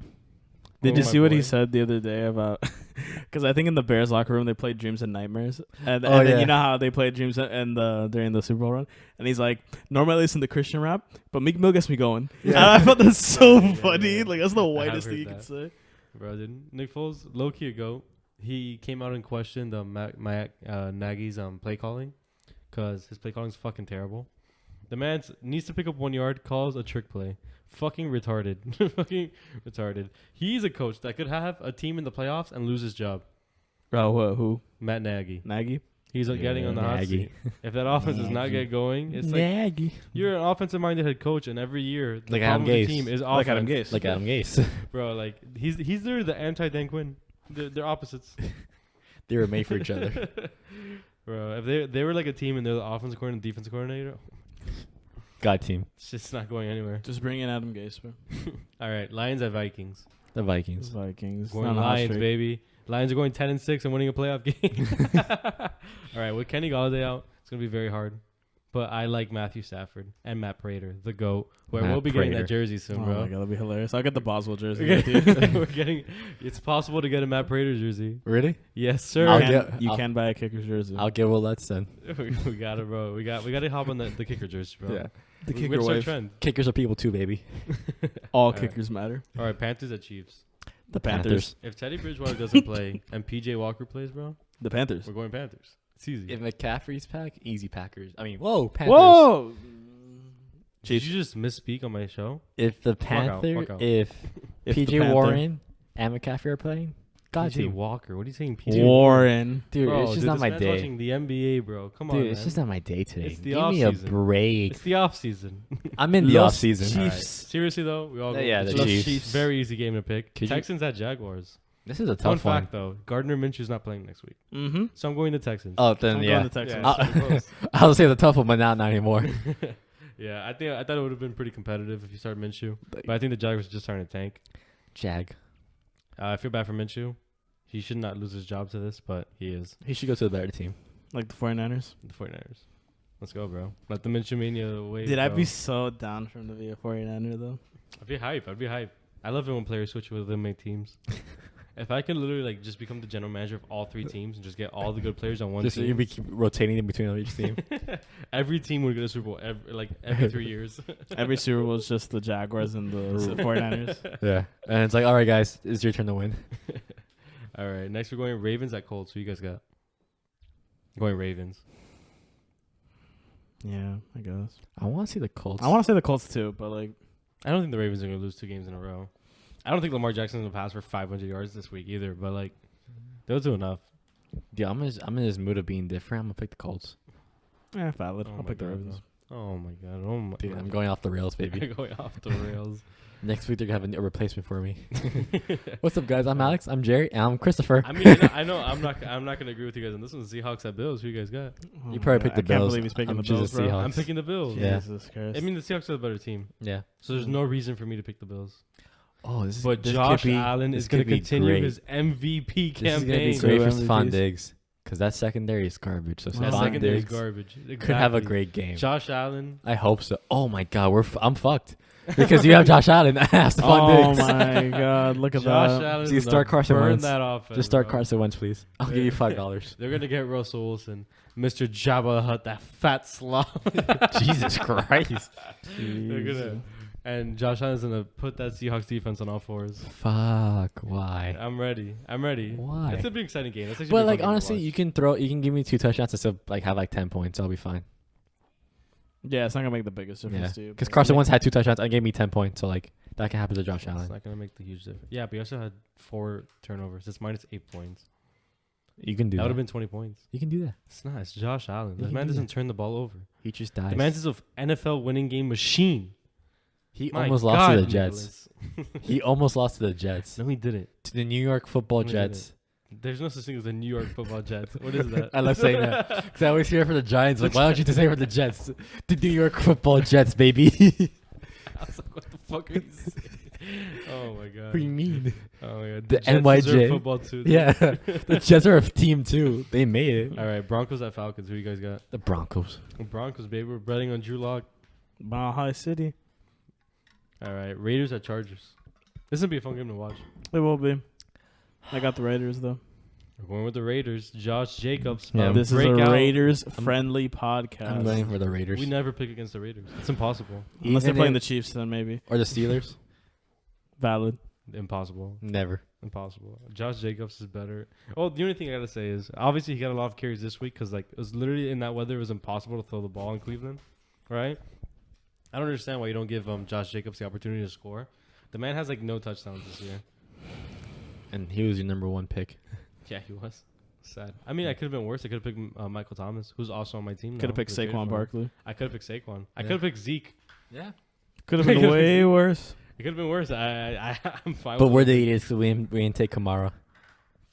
Did Oh, you my see what he boy. said the other day about? Because I think in the Bears locker room they played Dreams and Nightmares, and, Oh, and then yeah. you know how they played Dreams and during the Super Bowl run, and he's like, normally I listen to Christian rap, but Meek Mill gets me going. Yeah. And I thought that's so Yeah, funny. yeah. Like that's the I have whitest heard thing you that. could say. Bro, didn't Nick Foles low key a goat? He came out and questioned Nagy's play calling because his play calling is fucking terrible. The man needs to pick up 1 yard, calls a trick play. Fucking retarded. Fucking retarded. He's a coach that could have a team in the playoffs and lose his job. Who? Matt Nagy. Nagy? He's getting on the hot Nagy. seat. If that offense does not get going, it's like Nagy. you're an offensive-minded head coach, and every year the Like problem Adam with the Gase. team is offense. Like Adam Gase. Like Adam Gase. Bro, like he's literally the anti-Dan Quinn. They're opposites. They were made for each other. Bro, if they were like a team and they're the offensive coordinator and defensive coordinator, God team. it's just not going anywhere. Just bring in Adam Gase, bro. All right, Lions at Vikings. The Vikings. Vikings. Going Not a hot Lions, streak. baby. Lions are going 10-6 and winning a playoff game. All right, with Kenny Galladay out, it's gonna be very hard. But I like Matthew Stafford and Matt Prater, the GOAT. Where Matt we'll be getting Prater. that jersey soon, Oh bro. my god, that'd be hilarious. I'll get the Boswell jersey. We're getting. It's possible to get a Matt Prater jersey. Really? Yes, sir. You can buy a kicker's jersey. I'll get Willets then. we got it, bro. We got to hop on the kicker jersey, bro. Yeah. The We- kicker what's our wave. trend? Kickers are people too, baby. All right. kickers matter. All right, Panthers at Chiefs. The Panthers. If Teddy Bridgewater doesn't play and PJ Walker plays, bro, The Panthers. we're going Panthers. It's easy. If McCaffrey's pack, easy Packers. I mean, whoa, Panthers. Whoa! Did Chiefs. you just misspeak on my show? If the out, Panther, walk out. if If the PJ Panther- Warren and McCaffrey are playing, God PJ team. Walker. What are you saying, PJ Warren. Dude, Bro, it's just dude, not this my man's day. watching the NBA, bro. Come on, Dude, man. it's just not my day today. It's the Give me a off-season. break. It's the off season. I'm in the Los off season. Chiefs. All right. Seriously though, we all go Yeah, with the Chiefs. Chiefs. Very easy game to pick. Could you- Texans at Jaguars. This is a Fun tough one. fact though, Gardner Minshew's not playing next week, Mm-hmm. so I'm going to Texans. Oh, then I'm yeah. going to Texans. Yeah, it's super close. I was saying the tough one, but not anymore. Yeah, I thought it would have been pretty competitive if you started Minshew, but I think the Jaguars are just starting to tank. Jag. I feel bad for Minshew. He should not lose his job to this, but he is. He should go to the better team. Like the 49ers. The 49ers. Let's go, bro. Let the Minshew mania wave. Did I bro. be so down from to be a 49er though? I'd be hype. I love it when players switch with them make teams. If I can literally like just become the general manager of all 3 teams and just get all the good players on one Just team, you be keep rotating in between each team. every team would get a Super Bowl every 3 years. Every Super Bowl is just the Jaguars and the 49ers. Yeah. And it's like, all right, guys, it's your turn to win. All right, next we're going Ravens at Colts. Who you guys got? Going Ravens. Yeah, I guess. I want to see the Colts. I want to say the Colts too, but like, I don't think the Ravens are going to lose 2 games in a row. I don't think Lamar Jackson's going to pass for 500 yards this week either, but like they'll do enough. Yeah, I'm in this mood of being different. I'm going to pick the Colts. valid. Oh I'll my pick the God, Ravens. Oh my god. Oh my Dude, god. I'm going off the rails, baby. going off the rails. Next week, they're going to have a replacement for me. What's up, guys? I'm Alex. I'm Jerry. And I'm Christopher. I mean, I know I'm not going to agree with you guys on this one. Seahawks at Bills. Who you guys got? Oh You my probably God, picked the I can't Bills. believe he's picking I'm the choosing Bills, bro. Seahawks. I'm picking the Bills. Yeah. Jesus Christ. I mean, the Seahawks are the better team, Yeah. so there's no reason for me to pick the Bills. Oh, But this Josh could be- Allen this is going could to be continue great. his MVP This is going to be campaign. great for So Stephon MVPs. Diggs. Because that secondary is garbage. So That Stephon Stephon secondary is Diggs garbage. could have a Exactly. great game. Josh Allen. I hope so. Oh, my God. I'm fucked. Because you have Josh Allen. I have Stephon Oh Diggs. my God! Look at Josh that. Allen. You start Carson burn Wentz. that offense. Just start bro. Carson Wentz, please. I'll give you $5. They're gonna get Russell Wilson, Mr. Jabba the Hutt, that fat slob. Jesus Christ. They're gonna And Josh Allen's gonna put that Seahawks defense on all fours. Fuck. Why? I'm ready. Why? It's a big exciting game. That's actually But a like fun game to honestly, watch. you can give me 2 touchdowns and still like have like 10 points. I'll be fine. Yeah, it's not gonna make the biggest Yeah, difference to you. because but- Carson Wentz had 2 touchdowns and gave me 10 points. So like that can happen to Josh It's Allen. not gonna make the huge difference. Yeah, but you also had 4 turnovers. It's minus 8 points. You can do That would that. have been 20 points. You can do that. It's not. It's Josh Allen. You The can man do doesn't turn the ball over. He just dies. The man's a NFL winning game machine. He My almost lost God, to the Jets. Nicholas. He almost lost to the Jets. No, he didn't. To the New York Football No, he didn't. Jets. There's no such thing as the New York Football Jets. What is that? I love saying that because I always hear it for the Giants. Like, why don't you just say it for the Jets? The New York Football Jets, baby. I was like, what the fuck are you saying? Oh my god. What do you mean? Oh my god. The Jets deserve NYJ. football too. dude. Yeah, the Jets are a team too. They made it. All right, Broncos at Falcons. Who you guys got? The Broncos. Broncos, baby. We're betting on Drew Lock. Mile High City. All right, Raiders at Chargers. This will be a fun game to watch. It will be. I got the Raiders though. We're going with the Raiders. Josh Jacobs. Yeah, This is breakout. a Raiders friendly podcast. I'm going for the Raiders. We never pick against the Raiders. It's impossible. Unless they're Even playing if- the Chiefs, then maybe. or the Steelers. Valid. Impossible. Never. Impossible. Josh Jacobs is better. Oh, the only thing I gotta say is obviously he got a lot of carries this week because like it was literally in that weather it was impossible to throw the ball in Cleveland, right? I don't understand why you don't give Josh Jacobs the opportunity to score. The man has like no touchdowns this year. And he was your number 1 pick. Yeah, he was. Sad. I mean, I could have been worse. I could have picked Michael Thomas, who's also on my team. Could have now. picked Who traded for Saquon him. Barkley. I could have picked Saquon. I Yeah. could have picked Zeke. Yeah. Could have been way worse. It could have been worse. I'm fine. But with we're it. the idiots. So we didn't take Kamara.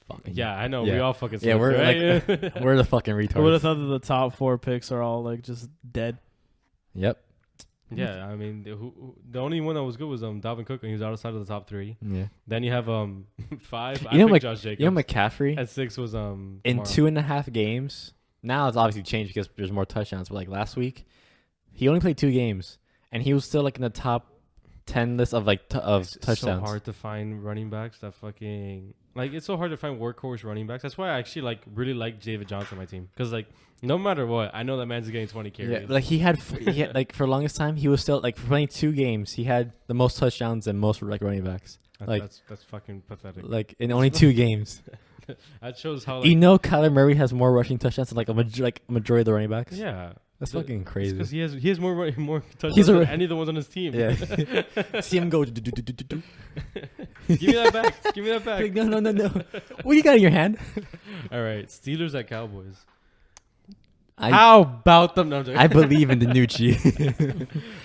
Fucking Yeah, I know. Yeah. We all fucking. Yeah, suck, we're right? we're the fucking I would have retards. thought that the top 4 picks are all like just dead. Yep. Yeah, I mean, the only one that was good was Dalvin Cook, and he was outside of the top 3. Yeah. Then you have 5. You know, I picked Josh Jacobs. You know McCaffrey At 6 was in Kamara. 2.5 games. Now it's obviously changed because there's more touchdowns. But like last week, he only played 2 games, and he was still like in the top 10 list of like of It's touchdowns. so hard to find running backs that fucking like. It's so hard to find workhorse running backs. That's why I actually really like David Johnson on my team because like no matter what, I know that man's getting 20 carries. Yeah, like he had like for the longest time he was still like for playing 2 games he had the most touchdowns and most like running backs like- that's fucking pathetic. like in only 2 games. That shows how like, You know, Kyler Murray has more rushing touchdowns than like a majority of the running backs. yeah. That's The- fucking crazy. Because he has more touchdowns He's a than re- any of the ones on his team. Yeah. See him go. Give me that back. Give me that back. Like, no. What you got in your hand? All right, Steelers at Cowboys. I How about them? No, I'm joking. I believe in Danucci.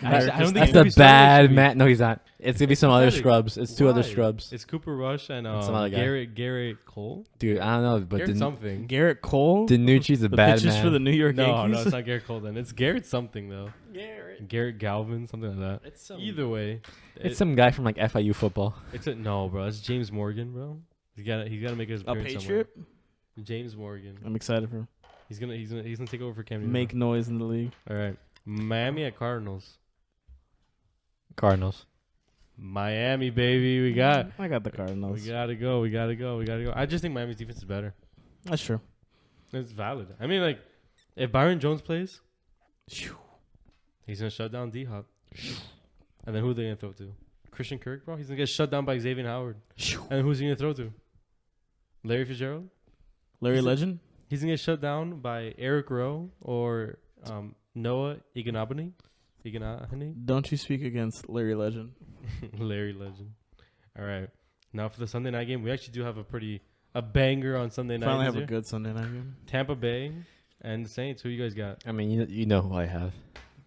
Actually, I don't think That's he's gonna a be starting bad this week. man. No, he's not. It's gonna be some other Pathetic. scrubs. It's 2 other Why? scrubs. It's Cooper Rush and Some other guy. Garrett Cole. Dude, I don't know, but Garrett something. Garrett Cole. Danucci's a the bad pitches man. for the New York No, Yankees. no, it's not Garrett Cole. Then it's Garrett something though. Garrett Galvin, something like that. It's some. Either way, It's some guy from like FIU football. no, bro. It's James Morgan, bro. He's got to make his A appearance Patriot. somewhere. James Morgan. I'm excited for him. He's gonna take over for Cam Newton. Make noise in the league. All right, Miami at Cardinals. Cardinals. Miami, baby, we got. I got the Cardinals. We gotta go. I just think Miami's defense is better. That's true. It's valid. I mean, like, if Byron Jones plays, he's gonna shut down D Hop. And then who are they gonna throw to? Christian Kirk, bro. He's gonna get shut down by Xavier Howard. And who's he gonna throw to? Larry Fitzgerald. Larry He's a- Legend. He's gonna get shut down by Eric Rowe or Noah Iganabani. Don't you speak against Larry Legend. Larry Legend. All right. Now for the Sunday night game, we actually do have a banger on Sunday night. Finally this have a year. good Sunday night game. Tampa Bay and the Saints. Who you guys got? I mean, you know who I have.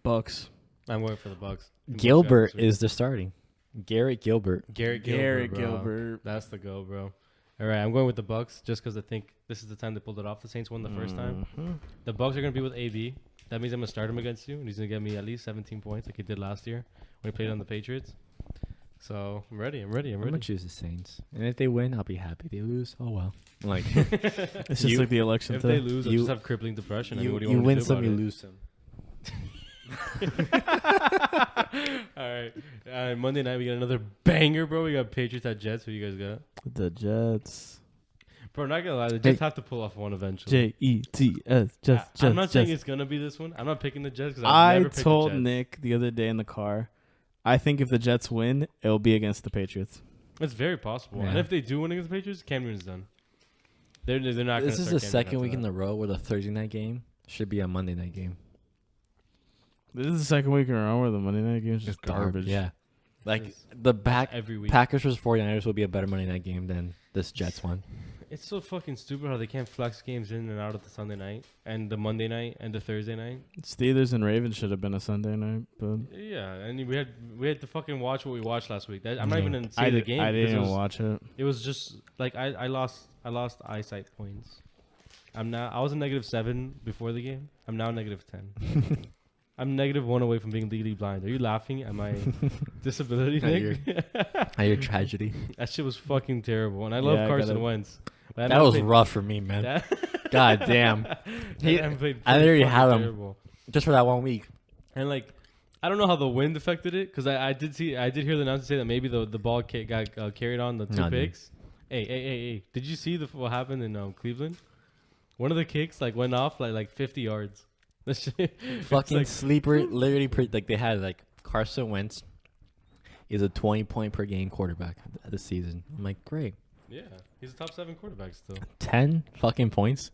Bucks. I'm going for the Bucks. Gilbert is the starting. Garrett Gilbert. Garrett Garrett bro. Gilbert. That's the go, bro. All right, I'm going with the Bucks just because I think this is the time they pulled it off. The Saints won the first time. Mhm. The Bucks are going to be with AB. That means I'm going to start him against you, and he's going to get me at least 17 points like he did last year when he played on the Patriots. So I'm ready. I'm gonna choose the Saints, and if they win, I'll be happy. They lose, oh well. Like It's just like the election If thing. they lose, I'll you- just have crippling depression. I mean, you what do you want me win to do some, about you it? lose some. All right. Monday night, we got another banger, bro. We got Patriots at Jets. Who you guys got? The Jets. Bro, not going to lie. The Jets have to pull off one eventually. Jets. Jets. I'm not saying Jets. it's going to be this one. I'm not picking the Jets because I never picked told the Jets. Nick the other day in the car, I think if the Jets win, it'll be against the Patriots. It's very possible. Yeah. And if they do win against the Patriots, Cam Newton's done. They're not going to. This is the second week in a row where the Thursday night game should be a Monday night game. This is the second week in a row where the Monday night game is just garbage. Yeah. Like It's the back every week. Packers vs 49ers will be a better Monday night game than this Jets one. It's so fucking stupid how they can't flex games in and out of the Sunday night and the Monday night and the Thursday night. Steelers and Ravens should have been a Sunday night, but Yeah, and we had to fucking watch what we watched last week. I'm not even gonna I say the did- game. I because didn't even watch it. It was just like I lost eyesight points. I was a -7 before the game. I'm now -10. I'm -1 away from being legally blind. Are you laughing at my disability At thing? At your tragedy. That shit was fucking terrible. And I love Yeah, I Carson gotta- Wentz. But That was rough for me, man. God damn. I literally had him just for that 1 week. And like, I don't know how the wind affected it because I did hear the announcer say that maybe the ball got carried on the two No, dude. picks. Hey! Did you see what happened in Cleveland? One of the kicks like went off like 50 yards. That shit, Fucking like, sleeper. Literally, like they had like Carson Wentz is a 20-point per game quarterback this season. I'm like, great. yeah, he's a top 7 quarterback still. 10 fucking points.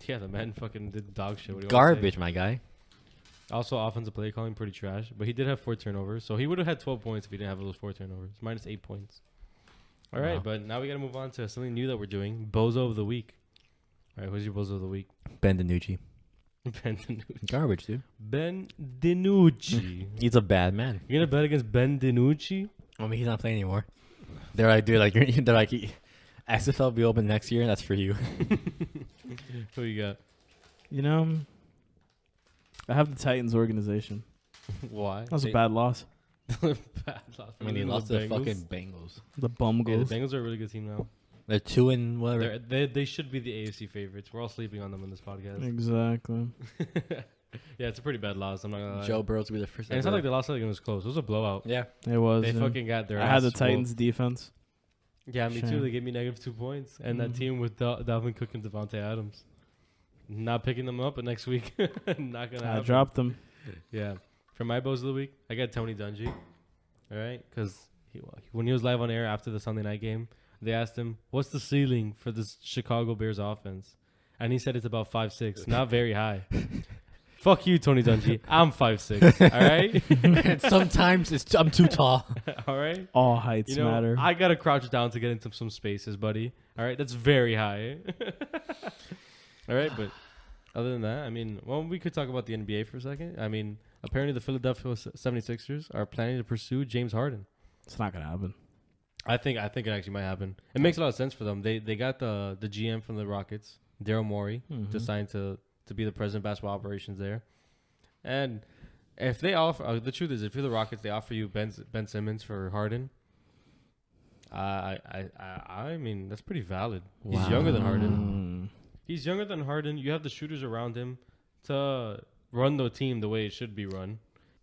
Yeah, the man fucking did dog shit. What do you want me to say? Garbage, my guy. Also, offensive play calling pretty trash, but he did have 4 turnovers, so he would have had 12 points if he didn't have those 4 turnovers. -8 points. All right, Wow. but now we got to move on to something new that we're doing. Bozo of the week. All right, who's your Bozo of the week? Ben DiNucci. Ben DiNucci. Garbage, dude. Ben DiNucci. He's a bad man. You're gonna bet against Ben DiNucci? I mean, he's not playing anymore. They're like, dude, like, they're like, XFL will be open next year, and that's for you. Who you got? You know, I have the Titans organization. Why? That was a bad loss. bad loss. I mean, they lost to the fucking Bengals. The bum Yeah, the goals. Bengals are a really good team now. They're 2 and whatever. They should be the AFC favorites. We're all sleeping on them in this podcast. Exactly. Yeah, it's a pretty bad loss. I'm not gonna lie. Joe Burrow's will be the first. And it's not like they lost like it was close. It was a blowout. Yeah. It was. They yeah. fucking got their I had the ass Titans whooped. defense. Yeah, me too. Shame. They gave me -2 points. And that Mhm. team with Dalvin Cook and Devontae Adams. Not picking them up, but next week. Not going to I happen. dropped them. Yeah. For my bows of the week, I got Tony Dungy. All right? Because when he was live on air after the Sunday night game, they asked him, what's the ceiling for this Chicago Bears offense? And he said it's about 5'6", not very high. Fuck you, Tony Dungy. I'm 5'6", all right? And sometimes I'm too tall. All right? All heights You know, matter. I got to crouch down to get into some spaces, buddy. All right? That's very high. All right? But other than that, I mean, well, we could talk about the NBA for a second. I mean, apparently the Philadelphia 76ers are planning to pursue James Harden. It's not gonna happen. I think it actually might happen. It makes a lot of sense for them. They got the GM from the Rockets, Daryl Morey, to sign to be the president of basketball operations there. And if they offer, the truth is, if you're the Rockets, they offer you Ben Simmons for Harden. I mean, that's pretty valid. He's younger than Harden. He's younger than Harden. You have the shooters around him to run the team the way it should be run.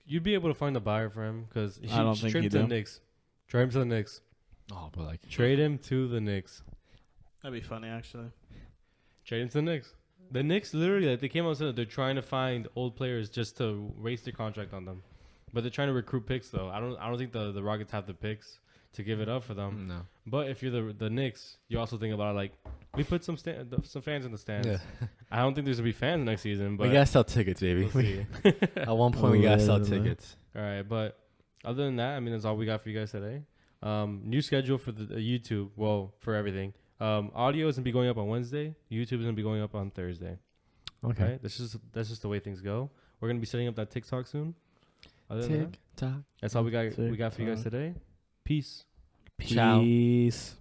You'd be able to find a buyer for him because I don't think trade you him to the do. Knicks. Trade him to the Knicks. Oh, but like, Trade him to the Knicks. That'd be funny, actually. Trade him to the Knicks. The Knicks literally, like, they came out and said that they're trying to find old players just to raise their contract on them. But they're trying to recruit picks though. I don't think the Rockets have the picks to give it up for them. no. But if you're the Knicks, you also think about like we put some fans in the stands. Yeah. I don't think there's gonna be fans next season, but We gotta sell tickets, baby. we'll see. At one point, we gotta sell Literally. tickets. All right, but other than that, I mean, that's all we got for you guys today. New schedule for the YouTube. Well, for everything. Audio is gonna be going up on Wednesday. YouTube is gonna be going up on Thursday. Okay. Right? That's just the way things go. We're gonna be setting up that TikTok soon. Other than that, Tick tock. that's all we got. We got for you guys TikTok. today. Peace. Ciao. Peace.